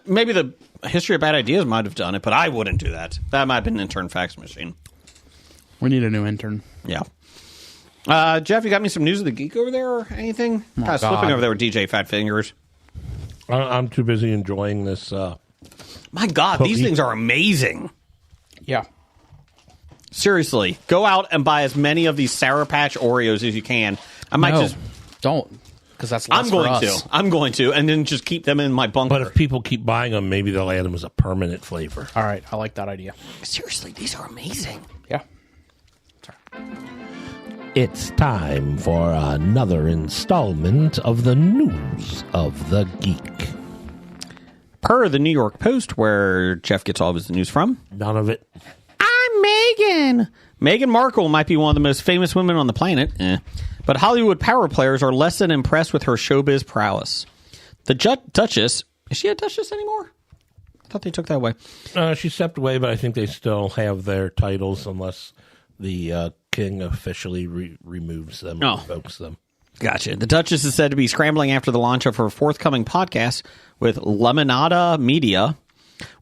Maybe the History of Bad Ideas might have done it, but I wouldn't do that. That might have been an intern fax machine. We need a new intern. Yeah. Jeff, you got me some news of the geek over there or anything? Kind of God. slipping over there with DJ Fat Fingers. I'm too busy enjoying this. My God, these Cookie. things are amazing. Yeah. Seriously, go out and buy as many of these Sour Patch Oreos as you can. I might No, just... don't. Because that's less I'm going for us. to. I'm going to. And then just keep them in my bunker. But if people keep buying them, maybe they'll add them as a permanent flavor. All right, I like that idea. Seriously, these are amazing. Yeah. It's time for another installment of the News of the Geek. Per the New York Post, where Jeff gets all of his news from, None of it. I'm Meghan. Meghan Markle might be one of the most famous women on the planet, but Hollywood power players are less than impressed with her showbiz prowess. The Duchess, is she a Duchess anymore? I thought they took that away. She stepped away, but I think they still have their titles unless the king officially removes them, or revokes them. Gotcha. The Duchess is said to be scrambling after the launch of her forthcoming podcast with Lemonada Media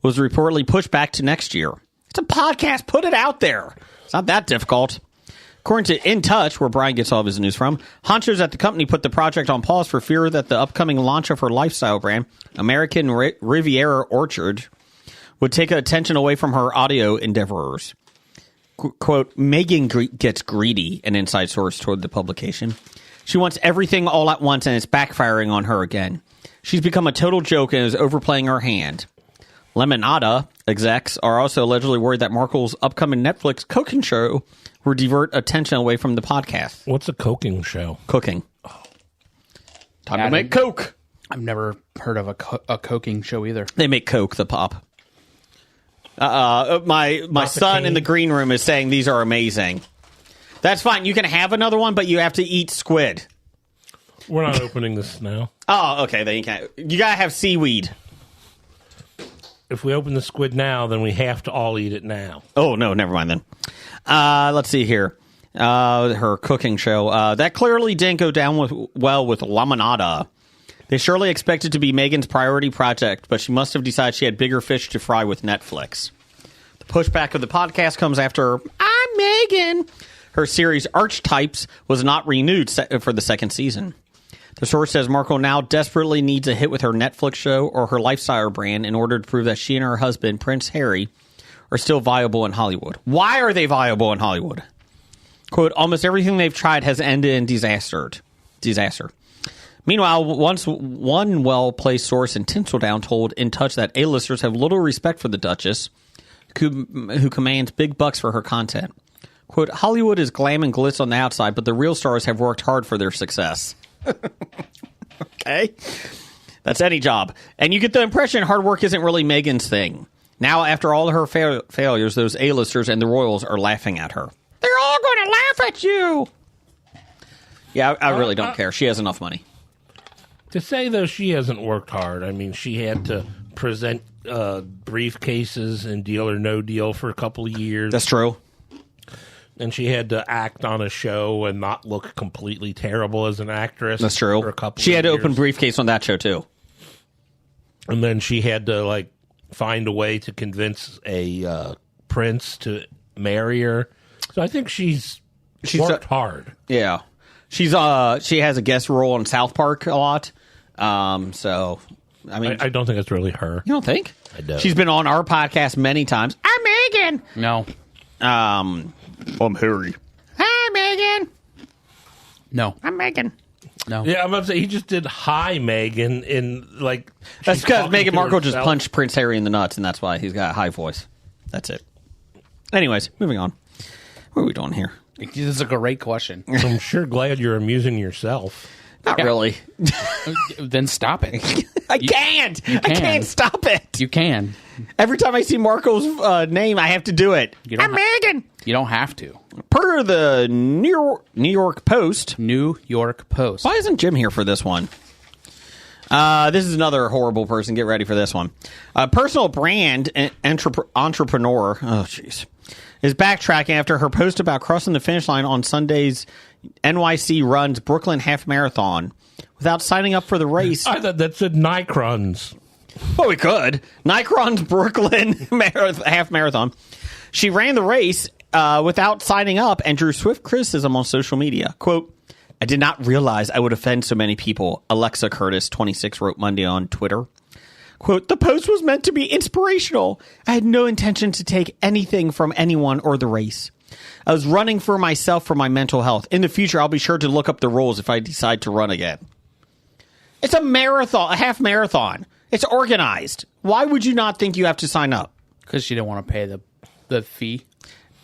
was reportedly pushed back to next year. It's a podcast. Put it out there. It's not that difficult. According to In Touch, where Brian gets all of his news from, honchos at the company put the project on pause for fear that the upcoming launch of her lifestyle brand, American Riviera Orchard, would take attention away from her audio endeavors. Quote, Megan gets greedy, an inside source told the publication. She wants everything all at once, and it's backfiring on her again. She's become a total joke and is overplaying her hand. Lemonada execs are also allegedly worried that Markle's upcoming Netflix cooking show will divert attention away from the podcast. What's a cooking show? Cooking. Time to make Coke. I've never heard of a cooking show either. They make Coke, the pop. My son in the green room is saying these are amazing. That's fine. You can have another one, but you have to eat squid. We're not opening this now. Oh, okay. Then you can't. You gotta have seaweed. If we open the squid now, then we have to all eat it now. Oh, no, never mind then. Let's see here. Her cooking show. That clearly didn't go down well with Lemonada. They surely expected to be Megan's priority project, but she must have decided she had bigger fish to fry with Netflix. The pushback of the podcast comes after I'm Megan. Her series Archetypes was not renewed for the second season. The source says Markle now desperately needs a hit with her Netflix show or her lifestyle brand in order to prove that she and her husband, Prince Harry, are still viable in Hollywood. Why are they viable in Hollywood? Quote, almost everything they've tried has ended in disaster. Meanwhile, one well-placed source in Tinseldown told In Touch that A-listers have little respect for the Duchess, who commands big bucks for her content. Quote, Hollywood is glam and glitz on the outside, but the real stars have worked hard for their success. Okay. That's any job. And you get the impression hard work isn't really Megan's thing. Now, after all her failures, those A-listers and the royals are laughing at her. They're all going to laugh at you. Yeah, I really don't care. She has enough money. To say, though, she hasn't worked hard. I mean, she had to present briefcases and Deal or No Deal for a couple of years. That's true. And she had to act on a show and not look completely terrible as an actress. That's true. For a couple she of had to years. open briefcase on that show, too. And then she had to, find a way to convince a prince to marry her. So I think she's worked hard. Yeah. She has a guest role in South Park a lot. So, I mean... I don't think it's really her. You don't think? I don't. She's been on our podcast many times. I'm Megan! No. I'm Harry. Hi, Megan! No. I'm Megan. No. Yeah, I'm about to say, he just did Hi, Megan, in, That's because Meghan Markle just herself. punched Prince Harry in the nuts, and that's why he's got a high voice. That's it. Anyways, moving on. What are we doing here? This is a great question. I'm sure glad you're amusing yourself. Not really. Then stop it. I can't. I can't stop it. You can. Every time I see Marco's name, I have to do it. I'm Megan. You don't have to. Per the New York Post. New York Post. Why isn't Jim here for this one? This is another horrible person. Get ready for this one. Personal brand entrepreneur. Oh, jeez. Is backtracking after her post about crossing the finish line on Sunday's NYC Runs Brooklyn Half Marathon without signing up for the race. I thought that said Nicrons. Well, we could. Nicron's Brooklyn Half Marathon. She ran the race without signing up and drew swift criticism on social media. Quote, I did not realize I would offend so many people, Alexa Curtis, 26, wrote Monday on Twitter. Quote, the post was meant to be inspirational. I had no intention to take anything from anyone or the race. I was running for myself for my mental health. In the future, I'll be sure to look up the rules if I decide to run again. It's a marathon, a half marathon. It's organized. Why would you not think you have to sign up? Because she didn't want to pay the fee.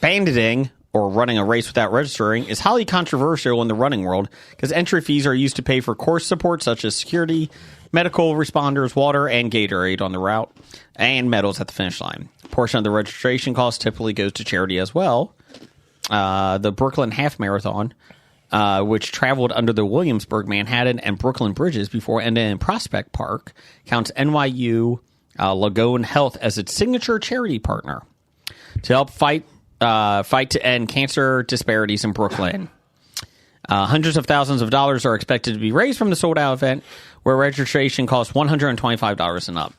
Banditing, or running a race without registering, is highly controversial in the running world because entry fees are used to pay for course support such as security, medical responders, water, and Gatorade on the route, and medals at the finish line. A portion of the registration cost typically goes to charity as well. The Brooklyn Half Marathon which traveled under the Williamsburg, Manhattan, and Brooklyn bridges before ending in Prospect Park, counts NYU Langone Health as its signature charity partner to help fight to end cancer disparities in Brooklyn. Hundreds of thousands of dollars are expected to be raised from the sold-out event, where registration costs $125 and up.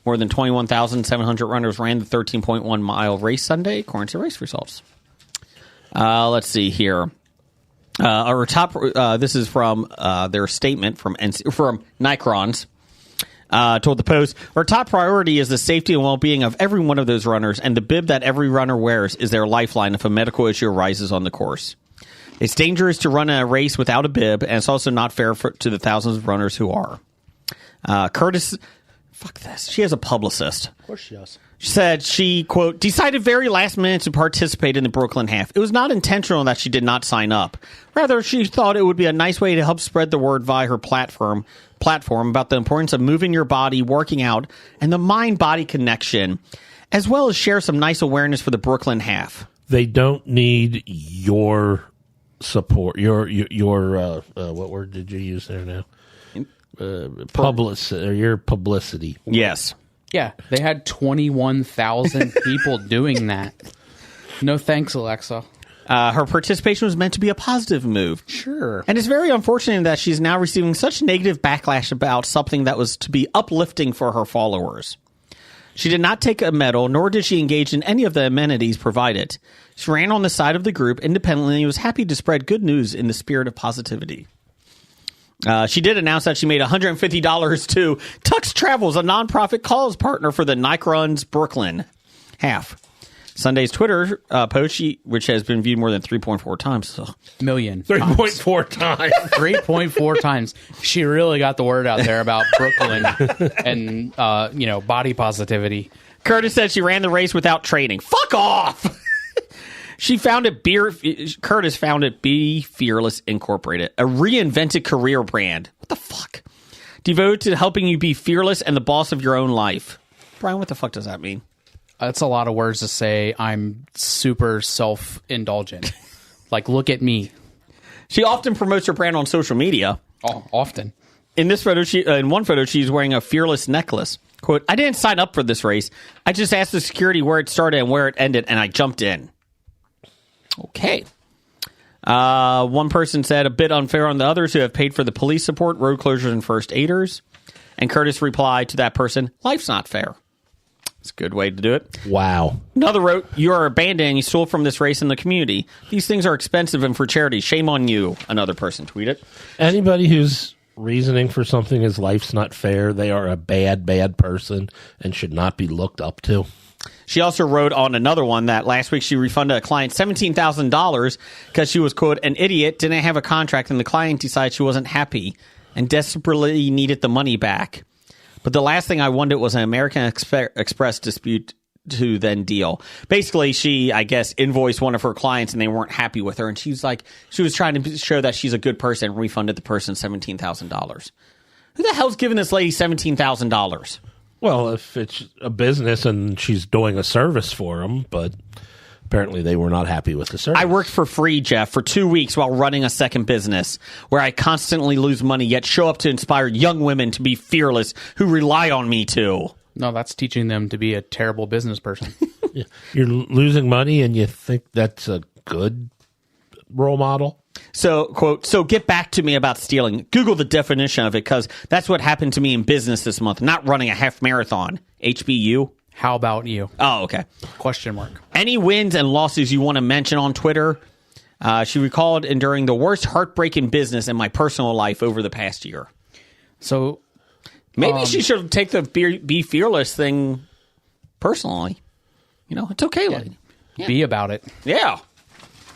More than 21,700 runners ran the 13.1-mile race Sunday, according to race results. Let's see here. Our top. This is from their statement from Nycrons. Told the Post, our top priority is the safety and well-being of every one of those runners, and the bib that every runner wears is their lifeline if a medical issue arises on the course. It's dangerous to run a race without a bib, and it's also not fair to the thousands of runners who are. Curtis, fuck this. She has a publicist. Of course she does. She said she, quote, decided very last minute to participate in the Brooklyn Half. It was not intentional that she did not sign up. Rather, she thought it would be a nice way to help spread the word via her platform about the importance of moving your body, working out, and the mind-body connection, as well as share some nice awareness for the Brooklyn Half. They don't need your support. Your what word did you use there now? Your publicity. Yes. Yeah, they had 21,000 people doing that. No thanks, Alexa. Her participation was meant to be a positive move. Sure. And it's very unfortunate that she's now receiving such negative backlash about something that was to be uplifting for her followers. She did not take a medal, nor did she engage in any of the amenities provided. She ran on the side of the group independently and was happy to spread good news in the spirit of positivity. She did announce that she made $150 to Tux Travels, a nonprofit calls partner for the Nycrons Brooklyn Half. Sunday's Twitter post, which has been viewed more than 3.4 times. So. Million. 3.4 times. 3.4 times. She really got the word out there about Brooklyn and, body positivity. Curtis said she ran the race without training. Fuck off! Curtis founded Be Fearless Incorporated, a reinvented career brand. What the fuck? Devoted to helping you be fearless and the boss of your own life. Brian, what the fuck does that mean? That's a lot of words to say. I'm super self-indulgent. Like, look at me. She often promotes her brand on social media. Oh, often. In this photo, in one photo, she's wearing a fearless necklace. Quote, I didn't sign up for this race. I just asked the security where it started and where it ended, and I jumped in. Okay. One person said a bit unfair on the others who have paid for the police support, road closures, and first aiders. And Curtis replied to that person, life's not fair. It's a good way to do it. Wow. Another wrote, you are abandoning, you stole from this race in the community. These things are expensive and for charity. Shame on you. Another person tweeted. Anybody who's reasoning for something as life's not fair, they are a bad, bad person and should not be looked up to. She also wrote on another one that last week she refunded a client $17,000 because she was, quote, an idiot, didn't have a contract, and the client decided she wasn't happy and desperately needed the money back. But the last thing I wanted was an American Express dispute to then deal. Basically, she, I guess, invoiced one of her clients and they weren't happy with her. And she was trying to show that she's a good person and refunded the person $17,000. Who the hell's giving this lady $17,000? Well, if it's a business and she's doing a service for them, but apparently they were not happy with the service. I worked for free, Jeff, for 2 weeks while running a second business where I constantly lose money, yet show up to inspire young women to be fearless who rely on me too. No, that's teaching them to be a terrible business person. Yeah. You're losing money and you think that's a good role model? So, quote, so get back to me about stealing. Google the definition of it because that's what happened to me in business this month, not running a half marathon. HBU? How about you? Oh, okay. Question mark. Any wins and losses you want to mention on Twitter? She recalled enduring the worst heartbreak in business in my personal life over the past year. So maybe she should take the be fearless thing personally. You know, it's okay, lady. Yeah. Be about it. Yeah.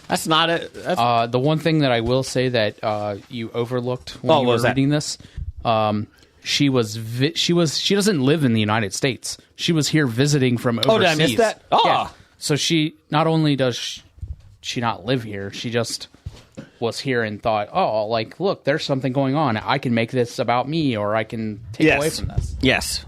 That's not it. The one thing that I will say that you overlooked when you were reading this, she doesn't live in the United States. She was here visiting from overseas. Oh, did I miss that? Oh. Yeah. So she not only does she not live here, she just was here and thought, oh, like, look, there's something going on. I can make this about me, or I can take away from this. Yes.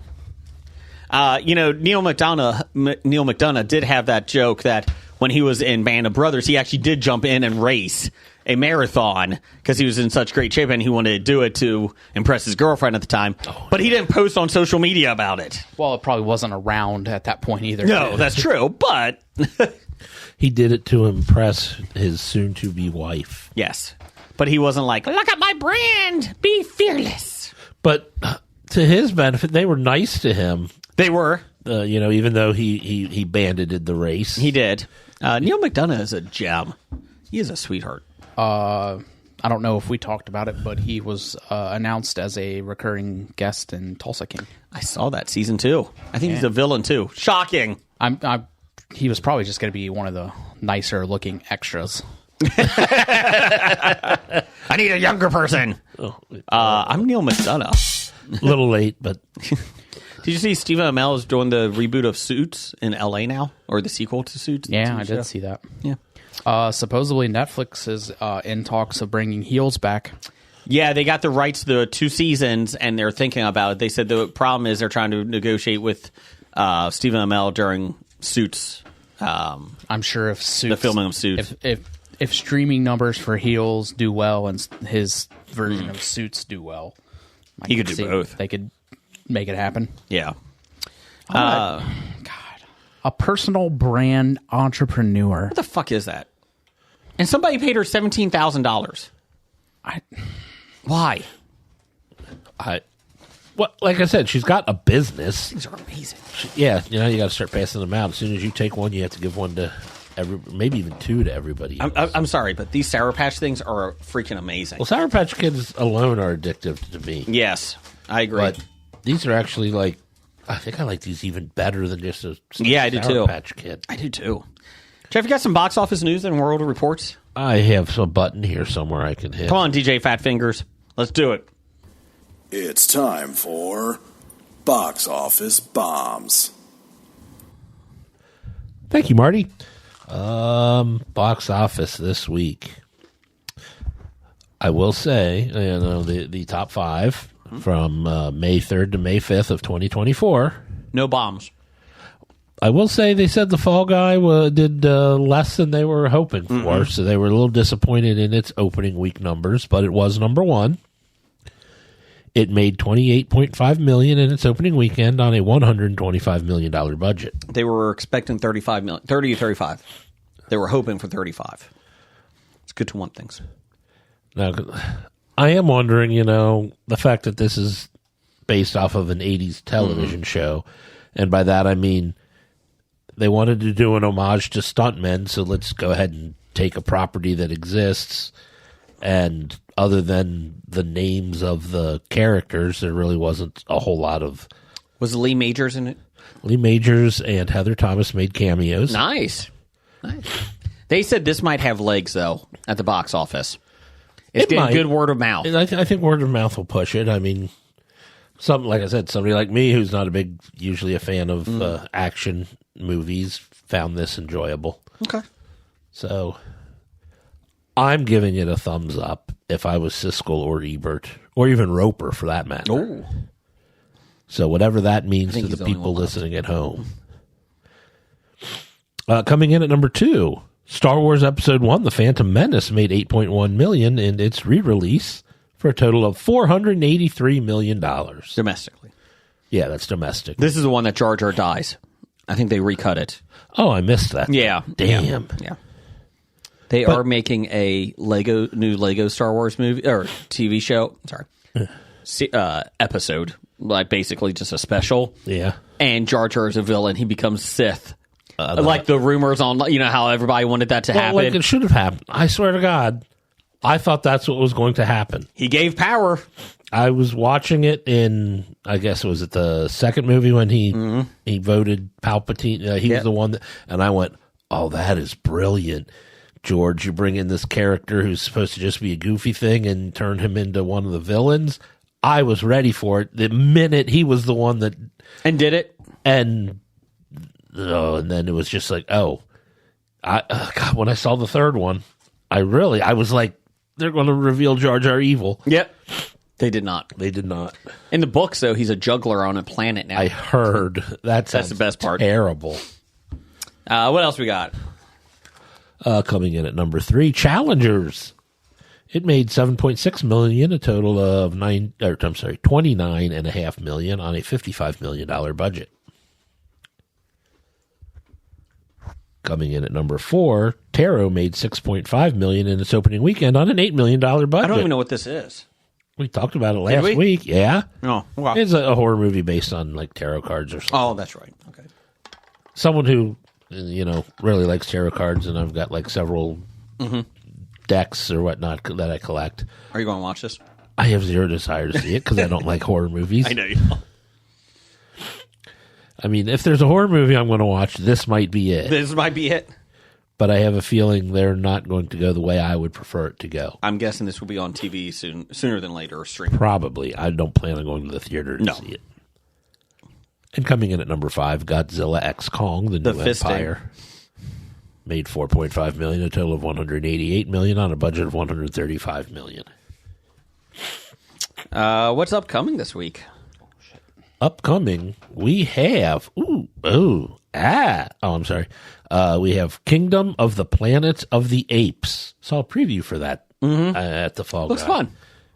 Neil McDonough did have that joke that when he was in Band of Brothers, he actually did jump in and race a marathon because he was in such great shape and he wanted to do it to impress his girlfriend at the time. But he didn't post on social media about it. Well, it probably wasn't around at that point either. No, that's true. But He did it to impress his soon-to-be wife. yes. But he wasn't like, look at my brand. Be fearless. But to his benefit, they were nice to him. They were. Even though he bandited the race. He did. Neil McDonough is a gem. He is a sweetheart. I don't know if we talked about it, but he was announced as a recurring guest in Tulsa King. I saw that season 2. I think he's a villain too. Shocking. He was probably just going to be one of the nicer looking extras. I need a younger person. I'm Neil McDonough. A little late, but Did you see Stephen Amell is doing the reboot of Suits in LA now? Or the sequel to Suits? Yeah, TV I show? did see that. Yeah. Supposedly Netflix is in talks of bringing Heels back. Yeah, they got the rights to the 2 seasons, and they're thinking about it. They said the problem is they're trying to negotiate with Stephen Amell during Suits. I'm sure if Suits, The filming of Suits. if streaming numbers for Heels do well and his version of Suits do well, I He could do see both. They could make it happen. Yeah. God, a personal brand entrepreneur. What the fuck is that? And somebody paid her $17,000. Why? well, like I said, she's got a business. These are amazing. Yeah, you got to start passing them out. As soon as you take one, you have to give one to maybe even 2 to everybody. I'm sorry, but these Sour Patch things are freaking amazing. Well, Sour Patch Kids alone are addictive to me. Yes, I agree. But these are actually I think I like these even better than just a Yeah, I do Sour too. Patch Kid. I do too. Jeff, you got some box office news and world reports? I have some button here somewhere I can hit. Come on, DJ Fat Fingers. Let's do it. It's time for Box Office Bombs. Thank you, Marty. Box office this week. I will say, the top 5 from May 3rd to May 5th of 2024. No bombs. I will say they said The Fall Guy did less than they were hoping for, so they were a little disappointed in its opening week numbers, but it was number 1. It made $28.5 million in its opening weekend on a $125 million budget. They were expecting 35 million, 30 to 35. They were hoping for 35. It's good to want things. Now, I am wondering, the fact that this is based off of an 80s television show, and by that I mean they wanted to do an homage to stuntmen, so let's go ahead and take a property that exists, and other than the names of the characters, there really wasn't a whole lot of... Was Lee Majors in it? Lee Majors and Heather Thomas made cameos. Nice. They said this might have legs, though, at the box office. It's It getting might. good word of mouth. And I think word of mouth will push it. I mean, like I said, somebody like me who's not usually a fan of action movies found this enjoyable. Okay. So I'm giving it a thumbs up if I was Siskel or Ebert or even Roper for that matter. Oh. So whatever that means to he's the the only people one left. listening at home. Coming in at number 2, Star Wars Episode 1, The Phantom Menace made $8.1 million in its re-release for a total of $483 million. Domestically. Yeah, that's domestic. This is the one that Jar Jar dies. I think they recut it. Oh, I missed that. Yeah. Damn. Yeah. They are making a new Lego Star Wars movie or TV show. Sorry, episode, like basically just a special. Yeah. And Jar Jar is a villain. He becomes Sith. Like the rumors on, how everybody wanted that to happen. Like it should have happened. I swear to God, I thought that's what was going to happen. He gave power. I was watching it in, I guess it was at the second movie when he voted Palpatine. He was the one that, and I went, oh, that is brilliant. George, you bring in this character who's supposed to just be a goofy thing and turn him into one of the villains. I was ready for it the minute he was the one that... And did it. And then it was just like, God, when I saw the third one, I was like, they're going to reveal Jar Jar evil. Yep. They did not. They did not. In the books, though, he's a juggler on a planet now. I heard. That's the best part. Terrible. What else we got? Coming in at number 3, Challengers. It made $7.6 million, a total of $29.5 million on a $55 million budget. Coming in at number 4, Tarot made $6.5 million in its opening weekend on an $8 million budget. I don't even know what this is. We talked about it last week. Yeah. Oh, wow. It's a horror movie based on like tarot cards or something. Oh, that's right. Okay. Someone who, really likes tarot cards, and I've got like several decks or whatnot that I collect. Are you going to watch this? I have zero desire to see it because I don't like horror movies. I know you don't. I mean, if there's a horror movie I'm going to watch, this might be it. This might be it. But I have a feeling they're not going to go the way I would prefer it to go. I'm guessing this will be on TV sooner than later, or streaming. Probably. I don't plan on going to the theater to see it. And coming in at number 5, Godzilla X Kong, the new Empire. Made $4.5 million, a total of $188 million on a budget of $135 million. What's upcoming this week? Upcoming, we have I'm sorry. We have Kingdom of the Planet of the Apes. Saw a preview for that at the Fall Looks Guy. fun.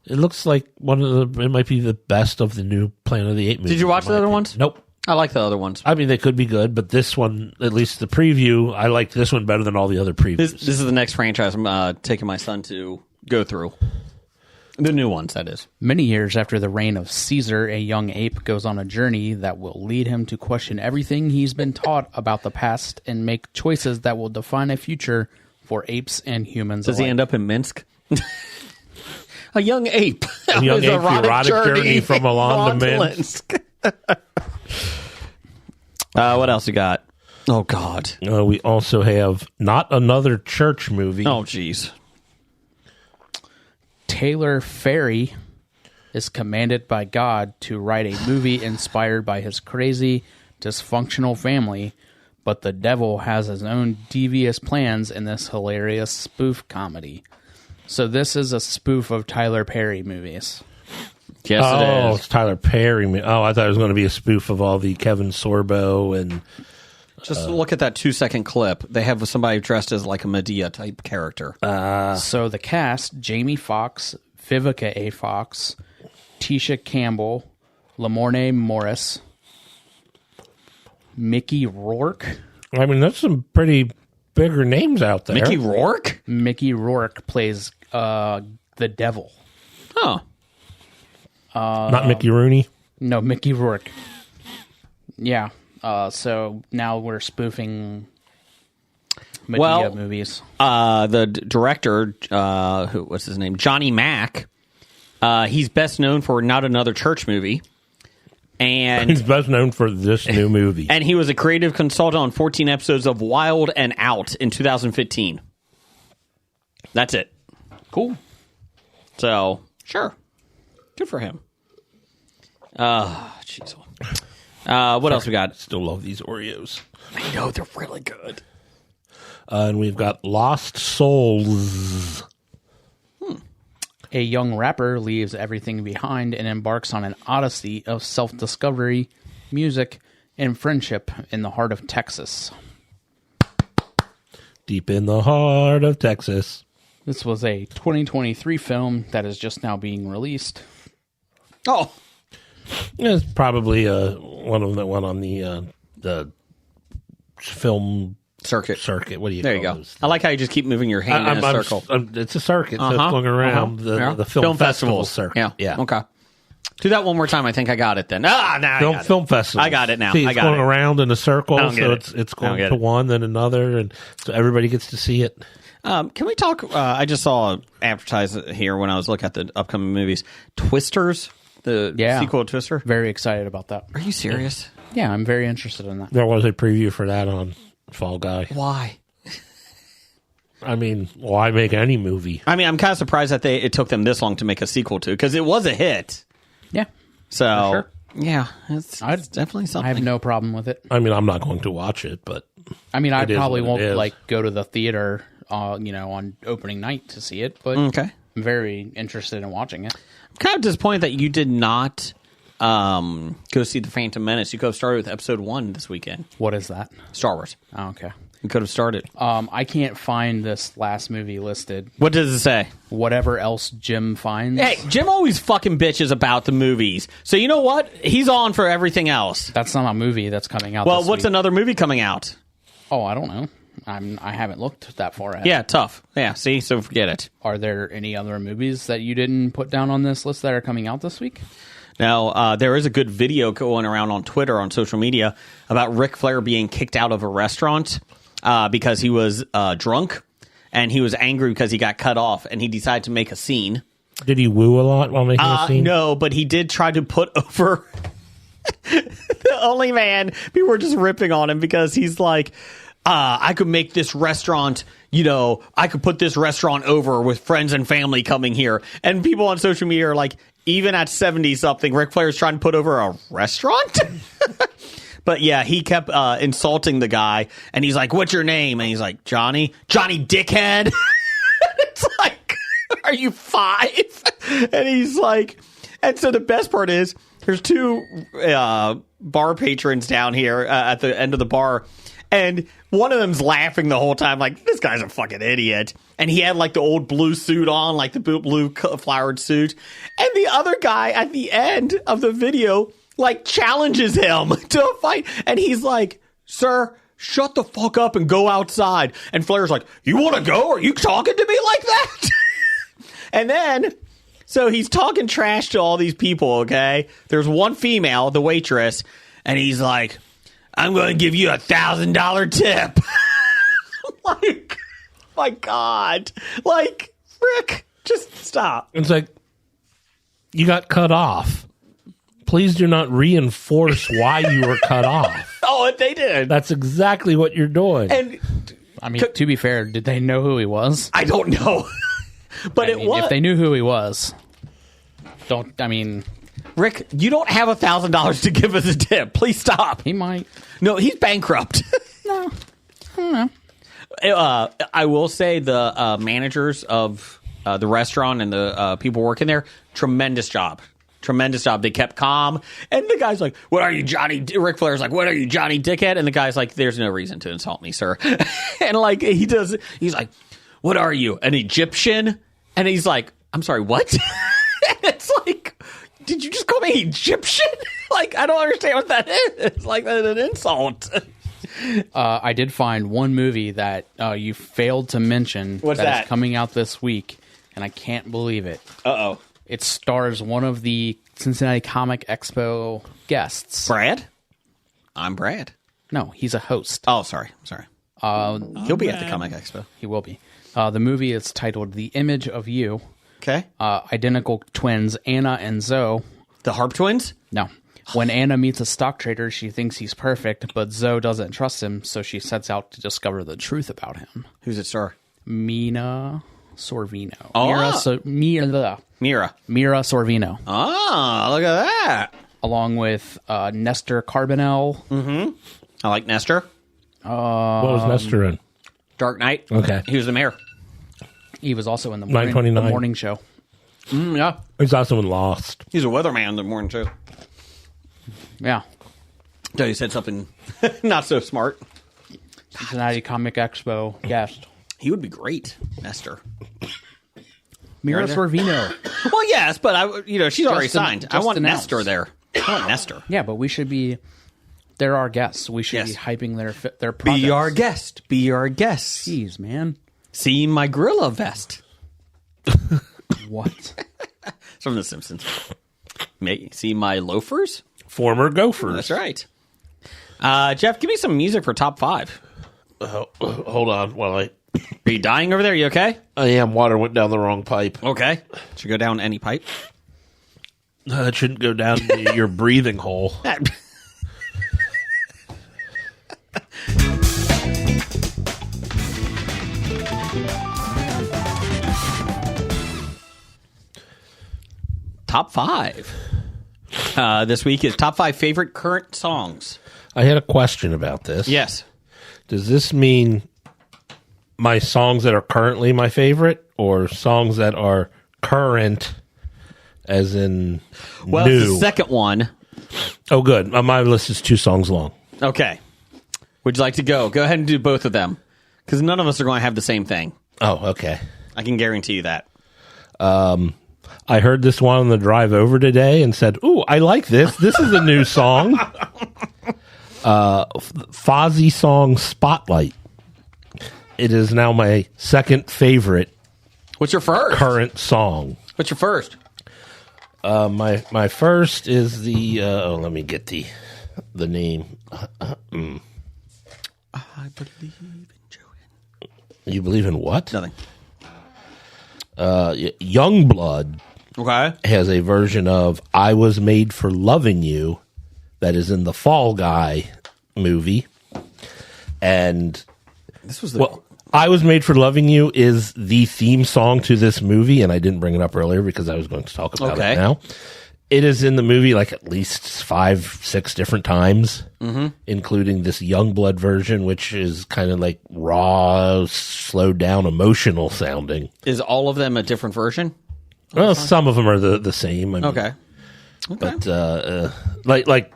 It looks like it might be the best of the new Planet of the Apes movies. Did you watch the other ones? Nope. I like the other ones. I mean, they could be good, but this one, at least the preview, I liked this one better than all the other previews. This is the next franchise I'm taking my son to go through. The new ones, that is. Many years after the reign of Caesar, a young ape goes on a journey that will lead him to question everything he's been taught about the past and make choices that will define a future for apes and humans Does he end up in Minsk? A young ape. A young ape's erotic journey from Milan to Minsk. What else you got? Oh, God. We also have Not Another Church movie. Oh, jeez. Taylor Ferry is commanded by God to write a movie inspired by his crazy, dysfunctional family, but the devil has his own devious plans in this hilarious spoof comedy. So this is a spoof of Tyler Perry movies. Yes, it is. It's Tyler Perry. I thought it was going to be a spoof of all the Kevin Sorbo and... Just look at that 2-second clip. They have somebody dressed as like a Medea-type character. So the cast, Jamie Foxx, Vivica A. Fox, Tisha Campbell, Lamorne Morris, Mickey Rourke. I mean, that's some pretty bigger names out there. Mickey Rourke? Mickey Rourke plays the devil. Oh. Not Mickey Rooney? No, Mickey Rourke. Yeah. So now we're spoofing Medea movies. The director, what's his name? Johnny Mack. He's best known for Not Another Church movie. And he's best known for this new movie. And he was a creative consultant on 14 episodes of Wild and Out in 2015. That's it. Cool. So, sure. Good for him. Jeez. What else we got? Still love these Oreos. I know, they're really good. And we've got Lost Souls. A young rapper leaves everything behind and embarks on an odyssey of self-discovery, music, and friendship in the heart of Texas. Deep in the heart of Texas. This was a 2023 film that is just now being released. Oh, it's probably one of them that went on the film circuit. What do you there call you go. those? I like how you just keep moving your hand in a circle. It's a circuit. So it's going around the film festival circuit. Yeah. Okay. Do that one more time. I think I got it then. Film festival. I got it now. See, it's going around in a circle, so it's going to one, then another, and so everybody gets to see it. Can we talk? I just saw advertised here when I was looking at the upcoming movies. Twisters, the sequel to Twister. Very excited about that. Are you serious? Yeah, I'm very interested in that. There was a preview for that on Fall Guy. Why? I mean, why make any movie? I mean, I'm kind of surprised that it took them this long to make a sequel to, because it was a hit. Yeah. So, sure. Yeah, it's definitely something. I have no problem with it. I mean, I'm not going to watch it, but I mean, I probably won't go to the theater, on opening night to see it, but I'm very interested in watching it. I'm kind of disappointed that you did not go see The Phantom Menace. You could have started with episode 1 this weekend. What is that? Star Wars. Oh, okay. We could have started. I can't find this last movie listed. What does it say? Whatever else Jim finds. Hey, Jim always fucking bitches about the movies. So you know what? He's on for everything else. That's not a movie that's coming out. Well, this what's week. another movie coming out? Oh, I don't know. I haven't looked that far ahead. Yeah, tough. Yeah, see? So forget it. Are there any other movies that you didn't put down on this list that are coming out this week? Now, there is a good video going around on Twitter, on social media, about Ric Flair being kicked out of a restaurant because he was drunk, and he was angry because he got cut off, and he decided to make a scene. Did he woo a lot while making a scene? No, but he did try to put over the only man. People were just ripping on him because he's like, I could make this restaurant, I could put this restaurant over with friends and family coming here. And people on social media are like, even at 70-something, Ric Flair's trying to put over a restaurant? But yeah, he kept insulting the guy, and he's like, what's your name? And he's like, Johnny Dickhead. It's like, are you 5? And he's like, and so the best part is, there's 2 bar patrons down here at the end of the bar, and one of them's laughing the whole time, like, this guy's a fucking idiot. And he had, like, the old blue suit on, like the blue flowered suit. And the other guy at the end of the video, like, challenges him to a fight. And he's like, sir, shut the fuck up and go outside. And Flair's like, you want to go? Are you talking to me like that? And then, so he's talking trash to all these people, okay? There's one female, the waitress, and he's like, I'm going to give you $1,000 tip. Like, my God. Like, Rick, just stop. It's like, you got cut off. Please do not reinforce why you were cut off. Oh, they did. That's exactly what you're doing. And I mean, to be fair, did they know who he was? I don't know. But I mean, was. if they knew who he was, Rick, you don't have $1,000 to give us a tip. Please stop. he might. No, he's bankrupt. No, I don't know. I will say the managers of the restaurant and the people working there, tremendous job. Tremendous job. They kept calm. And the guy's like, what are you, Johnny? Ric Flair's like, what are you, Johnny Dickhead? And the guy's like, there's no reason to insult me, sir. And like, he's like, what are you, an Egyptian? And he's like, I'm sorry, what? And it's like, did you just call me Egyptian? Like, I don't understand what that is. It's like an insult. I did find one movie that you failed to mention. What's that? Is coming out this week, and I can't believe it. Uh-oh. It stars one of the Cincinnati Comic Expo guests. Brad? I'm Brad. No, he's a host. Oh, sorry. He'll be at the Comic Expo. He will be. The movie is titled The Image of You. Okay. Identical twins Anna and Zoe. The Harp Twins? No. When Anna meets a stock trader, she thinks he's perfect, but Zoe doesn't trust him, so she sets out to discover the truth about him. Who's it star? Mira Sorvino. Oh. Mira Sorvino. Oh, look at that. Along with Nestor Carbonell. I like Nestor. What was Nestor in? Dark Knight. Okay. He was the mayor. He was also in the 929. morning show. Yeah. He's also in Lost. He's a weatherman in the morning, too. Yeah. So you said something not so smart. Cincinnati Comic Expo guest. He would be great, Nestor. Mira Right there. Sorvino. Well, yes, but she's already Just an- signed. I just want announced. Nestor there. I want Nestor. Yeah, but we should be... They're our guests. We should be Yes. hyping their projects. Be our guest. Be our guest. Jeez, man. See my gorilla vest. What? It's from The Simpsons. See my loafers? Former Gophers. That's right. Jeff, give me some music for top 5. Hold on while Are you dying over there? You okay? I am. Water went down the wrong pipe. Okay. Should go down any pipe? It shouldn't go down your breathing hole. Top 5. This week is top 5 favorite current songs. I had a question about this. Yes. Does this mean my songs that are currently my favorite, or songs that are current, as in Well, new? it's the second one. Oh, good. My list is 2 songs long. Okay. Would you like to go? Go ahead and do both of them. Because none of us are going to have the same thing. Oh, okay. I can guarantee you that. I heard this one on the drive over today and said, "Ooh, I like this. This is a new song." Fozzy song Spotlight. It is now my second favorite What's your first? current song. What's your first? My first is the let me get the name. I believe in Joanne. You believe in what? Nothing. Youngblood Okay. has a version of "I Was Made for Loving You" that is in the Fall Guy movie, and This was the. well, "I Was Made for Loving You" is the theme song to this movie, and I didn't bring it up earlier because I was going to talk about Okay. it now. It is in the movie like at least 5-6 different times, including this Youngblood version, which is kind of like raw, slowed down, emotional sounding. Is all of them a different version? Well, some of them are the same. I mean, Okay. but like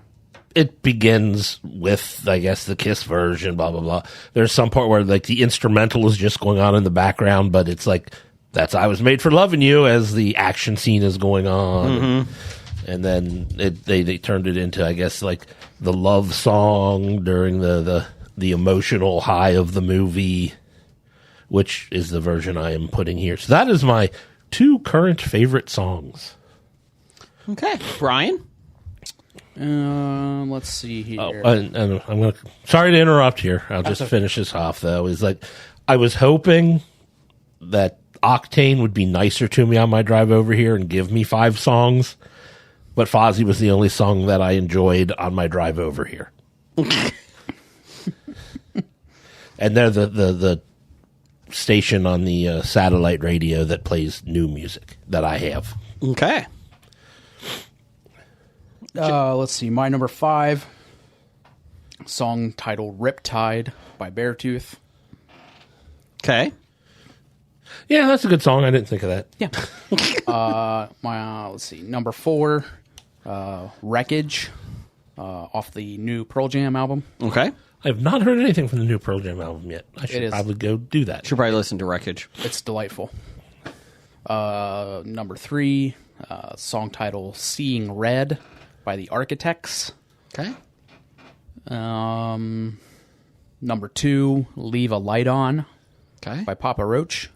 it begins with, I guess, the Kiss version, blah blah blah. There's some part where like the instrumental is just going on in the background, but it's like that's "I Was Made for Loving You" as the action scene is going on. And then they turned it into, I guess, like the love song during the emotional high of the movie, which is the version I am putting here. So that is my 2 current favorite songs. Okay. Brian? Let's see here. Oh, and I'm going to. Sorry to interrupt here. I'll just finish this off though. Is like I was hoping that Octane would be nicer to me on my drive over here and give me 5 songs. But Fozzy was the only song that I enjoyed on my drive over here. And they're the station on the satellite radio that plays new music that I have. Okay. Let's see. My number 5, song titled "Riptide" by Beartooth. Okay. Yeah, that's a good song. I didn't think of that. Yeah. Let's see. Number 4, "Wreckage," off the new Pearl Jam album. Okay. I have not heard anything from the new Pearl Jam album yet. I It should is. probably go do that. Should probably listen to Wreckage. It's delightful. Number 3, song title "Seeing Red" by the Architects. Okay. Number 2, "Leave a Light On" Okay. by Papa Roach.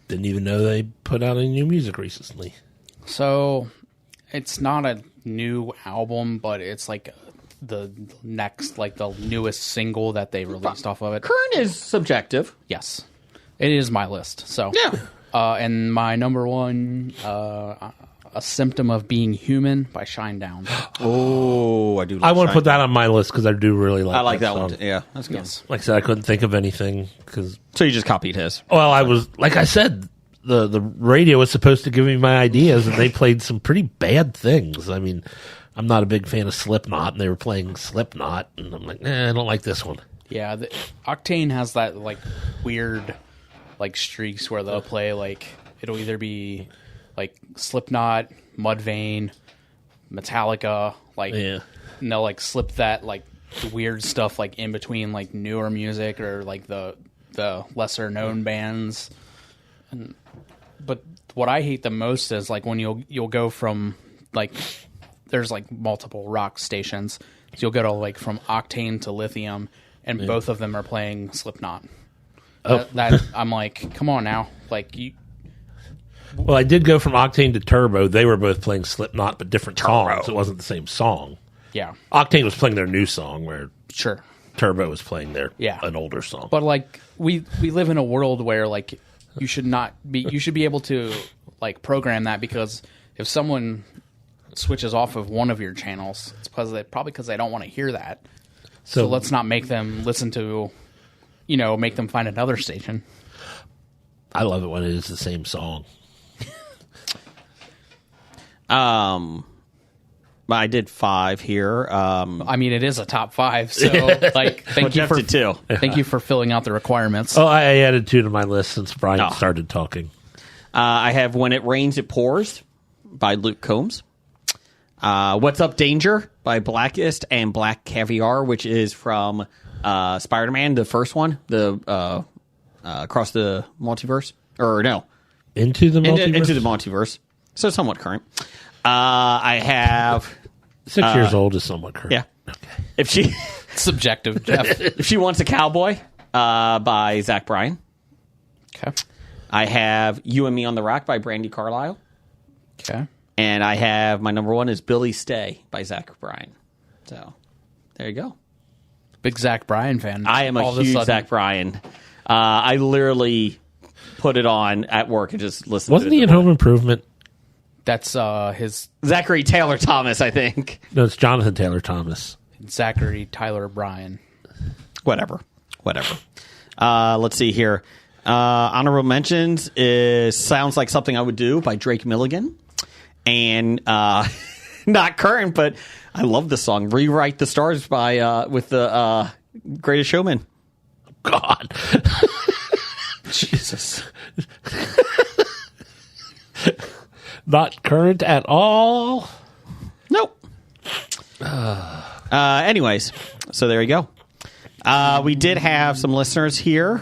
Didn't even know they put out any new music recently. So it's not a new album, but it's like the next, like the newest single that they released off of it. Current is subjective. Yes, it is my list. So Yeah. and my number 1, "A Symptom of Being Human" by Shinedown. Oh, I do. I want to put that on my list because I do really like. I like that song. one. Yeah, that's good. Yes. Like I said, I couldn't think of anything because, So you just copied his. well, I was like I said, the radio was supposed to give me my ideas, and they played some pretty bad things. I mean, I'm not a big fan of Slipknot, and they were playing Slipknot, and I'm like, I don't like this one. Yeah, Octane has that like weird like streaks where they'll play like it'll either be like Slipknot, Mudvayne, Metallica, like Yeah. and they'll like slip that like weird stuff like in between like newer music or like the lesser known bands. But what I hate the most is like when you'll go from like there's like multiple rock stations. So you'll go to like from Octane to Lithium and both of them are playing Slipknot. That I'm like, come on now. Like you Well, I did go from Octane to Turbo. They were both playing Slipknot, but different songs. It wasn't the same song. yeah, Octane was playing their new song, where sure. Turbo was playing Yeah. an older song. But like we live in a world where like you should be able to like program that, because if someone switches off of one of your channels, it's probably because they don't want to hear that. So let's not make them listen to, make them find another station. I love it when it is the same song. I did 5 here. I mean, it is a top 5, so like thank you Jeff for did too. thank you for filling out the requirements. Oh, I added 2 to my list since Brian Oh. started talking. I have "When It Rains, It Pours" by Luke Combs. "What's Up, Danger" by Blackest and Black Caviar, which is from Spider-Man, the first one, the across the multiverse, or no, Into the multiverse? into the multiverse. So somewhat current. I have 6 years old is somewhat current. yeah. If she Subjective, Jeff. if she wants a cowboy, by Zach Bryan. Okay. I have You and Me on the Rock by Brandi Carlile. Okay. And I have my number one is Billy Stay by Zach Bryan. So there you go. Big Zach Bryan fan. I am a All of huge sudden. Zach Bryan. I literally put it on at work and just listened Wasn't to it. he in Home Improvement? That's his Zachary Taylor Thomas, I think. No, it's Jonathan Taylor Thomas. Zachary Tyler Bryan. Whatever. Let's see here. Honorable mentions is Sounds Like Something I Would Do by Drake Milligan. And not current, but I love the song Rewrite the Stars by with the Greatest Showman. God. Jesus. Not current at all. Nope. Anyways, so there you go. We did have some listeners here.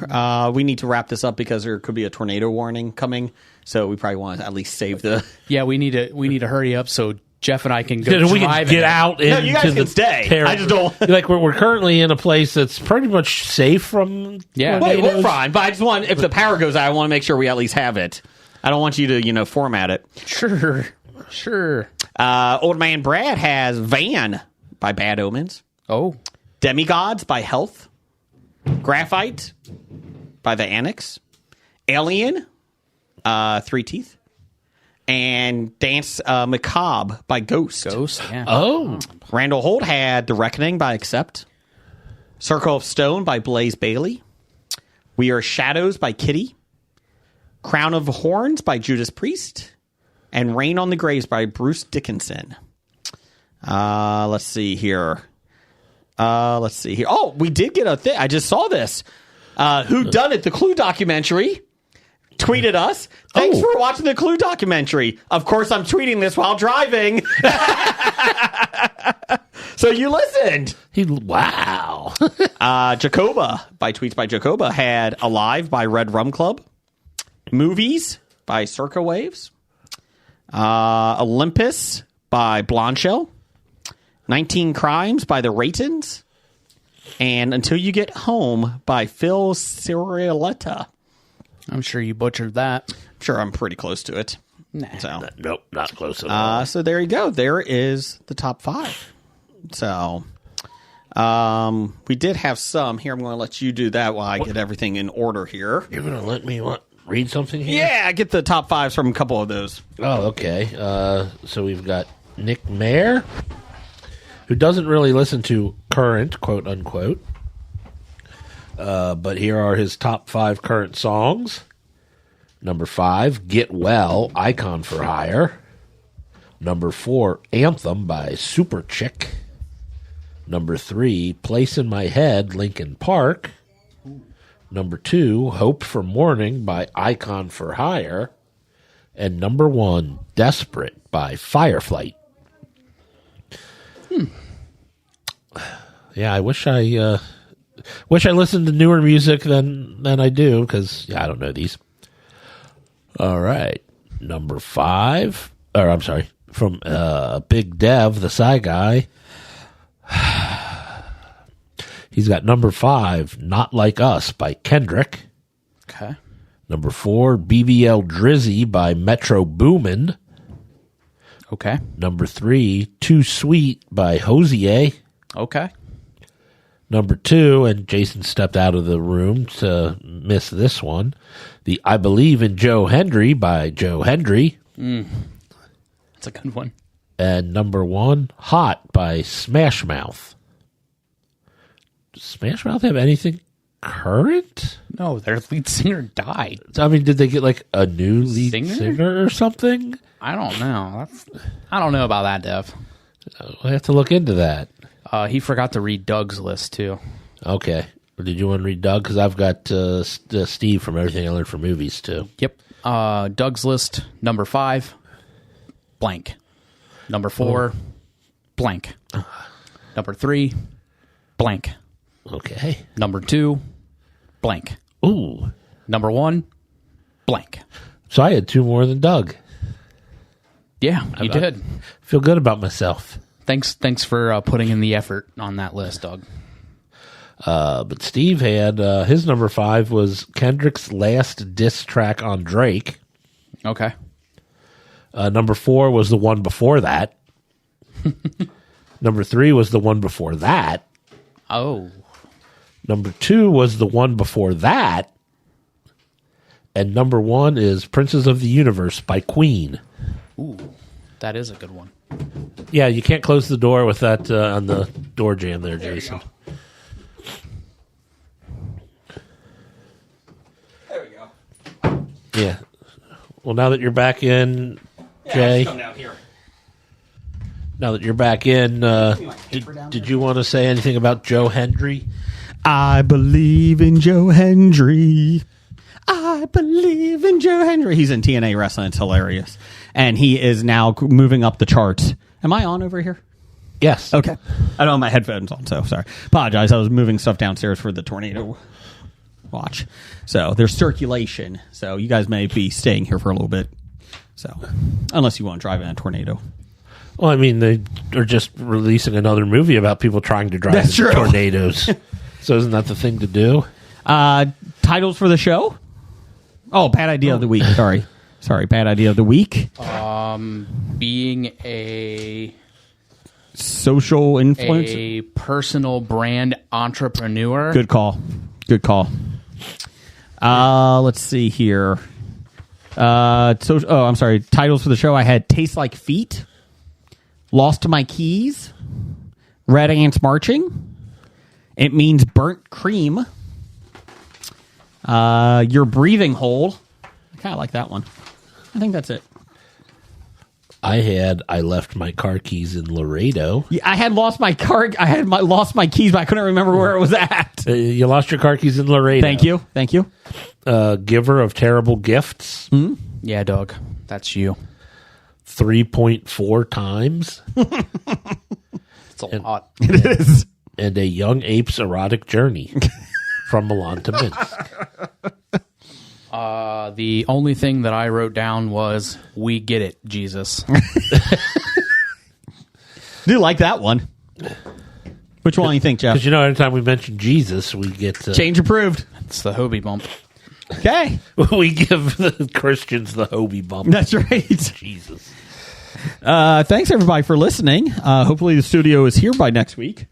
We need to wrap this up because there could be a tornado warning coming. So we probably want to at least save the. Yeah, we need to hurry up so Jeff and I can go We can drive get it. out No, into you guys the can stay. terror- I just don't- Like we're currently in a place that's pretty much safe from. Yeah. Wait, we're tornadoes. fine. But I just want, if the power goes out, I want to make sure we at least have it. I don't want you to, format it. Sure. Old Man Brad has Van by Bad Omens. Oh, Demigods by Health. Graphite by The Annex. Alien, Three Teeth. And Dance Macabre by Ghost. Ghost. Yeah. Oh, Randall Holt had The Reckoning by Accept. Circle of Stone by Blaze Bailey. We Are Shadows by Kitty. Crown of Horns by Judas Priest. And Rain on the Graves by Bruce Dickinson. Let's see here. Oh, we did get a thing. I just saw this. Who Done It? The Clue documentary. Tweeted us. Thanks for watching the Clue documentary. Of course, I'm tweeting this while driving. So you listened. wow. Jacoba by Tweets by Jacoba had Alive by Red Rum Club. Movies by Circa Waves. Olympus by Blondshell. 19 Crimes by the Raytons. And Until You Get Home by Phil Cirioletta. I'm sure you butchered that. Sure, I'm pretty close to it. Nah. So, Nope, not close at all. so there you go. There is the top 5. So, we did have some here. I'm going to let you do that while I get everything in order here. You're gonna let me read something here? Yeah, I get the top 5s from a couple of those. Oh, okay. So we've got Nick Mayer, who doesn't really listen to current, quote unquote. But here are his top 5 current songs. Number 5, Get Well, Icon for Hire. Number 4, Anthem by Super Chick. Number 3, Place in My Head, Linkin Park. Number 2, Hope for Morning by Icon for Hire. And number 1, Desperate by Fireflight. Yeah, I wish I listened to newer music than I do, because I don't know these. All right, number 5, or I'm sorry, from Big Dev, the Psy Guy. He's got number 5, Not Like Us by Kendrick. Okay. Number 4, BBL Drizzy by Metro Boomin. Okay. Number 3, Too Sweet by Hosier. Okay. Number 2, and Jason stepped out of the room to miss this one, the I Believe in Joe Hendry by Joe Hendry. That's a good one. And number 1, Hot by Smash Mouth. Does Smash Mouth have anything current? No, their lead singer died. I mean, did they get like a new lead Singer? singer or something? I don't know. I don't know about that, Dev. I have to look into that. He forgot to read Doug's list, too. Okay. Did you want to read Doug? Because I've got Steve from Everything I Learned from Movies, too. Yep. Doug's list, number 5, blank. Number 4, blank. Number 3, blank. Okay. Number 2, blank. Ooh. Number 1, blank. So I had 2 more than Doug. Yeah, you did. Feel good about myself. Thanks for putting in the effort on that list, Doug. But Steve had his number 5 was Kendrick's last diss track on Drake. Okay. Number 4 was the one before that. Number 3 was the one before that. Oh. Number 2 was the one before that. And number 1 is Princes of the Universe by Queen. Ooh, that is a good one. Yeah, you can't close the door with that on the door jamb there, Jason. There we go. Yeah. Well, now that you're back in, Jay, Come down here. now that you're back in, did you want to say anything about Joe Hendry? I believe in Joe Hendry. I believe in Joe Hendry. He's in TNA Wrestling. It's hilarious. And he is now moving up the charts. Am I on over here? Yes. Okay. I don't have my headphones on, so sorry. Apologize. I was moving stuff downstairs for the tornado watch. So there's circulation. So you guys may be staying here for a little bit. So unless you want to drive in a tornado. Well, I mean, they are just releasing another movie about people trying to drive That's into true. tornadoes. So isn't that the thing to do? Titles for the show? Oh, bad idea of the week. Sorry, bad idea of the week. Being a Social influence. personal brand entrepreneur. Good call. Let's see here. I'm sorry. Titles for the show. I had Taste Like Feet, Lost My Keys, Red Ants Marching. It Means Burnt Cream. Your Breathing Hole. I kind of like that one. I think that's it. I left my car keys in Laredo. Yeah, I had lost my car. Lost my keys, but I couldn't remember where it was at. You lost your car keys in Laredo. Thank you. Giver of Terrible Gifts. Yeah, Doug, that's you. 3.4 times. It's a lot. It is. And A Young Ape's Erotic Journey from Milan to Minsk. The only thing that I wrote down was, "We get it, Jesus." Do like that one. Which one do you think, Jeff? Because, every time we mention Jesus, we get... Change approved. It's the Hobie bump. Okay. we give the Christians the Hobie bump. That's right. Jesus. Thanks, everybody, for listening. Hopefully the studio is here by next week.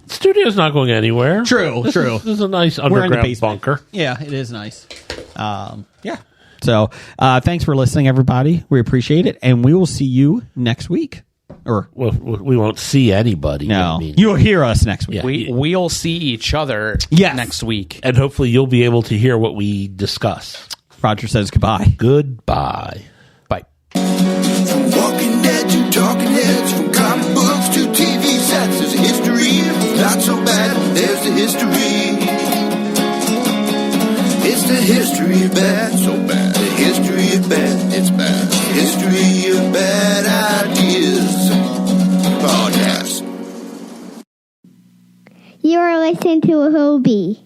Studio's not going anywhere. True. This is a nice We're in the underground basement. bunker. Yeah, it is nice. Yeah. So thanks for listening, everybody. We appreciate it. And we will see you next week. Or Well, we won't see anybody. no, you'll hear us next week. Yeah. We'll see each other Yes. next week. And hopefully you'll be able to hear what we discuss. Roger says goodbye. Goodbye. Bye. From Walking Dead to Talking Heads, from comic books to TV sets, there's a history. Not so bad, there's the history. It's the history of bad, so bad. The history of bad, it's bad. History of bad ideas. Podcast. You are listening to a Hobie.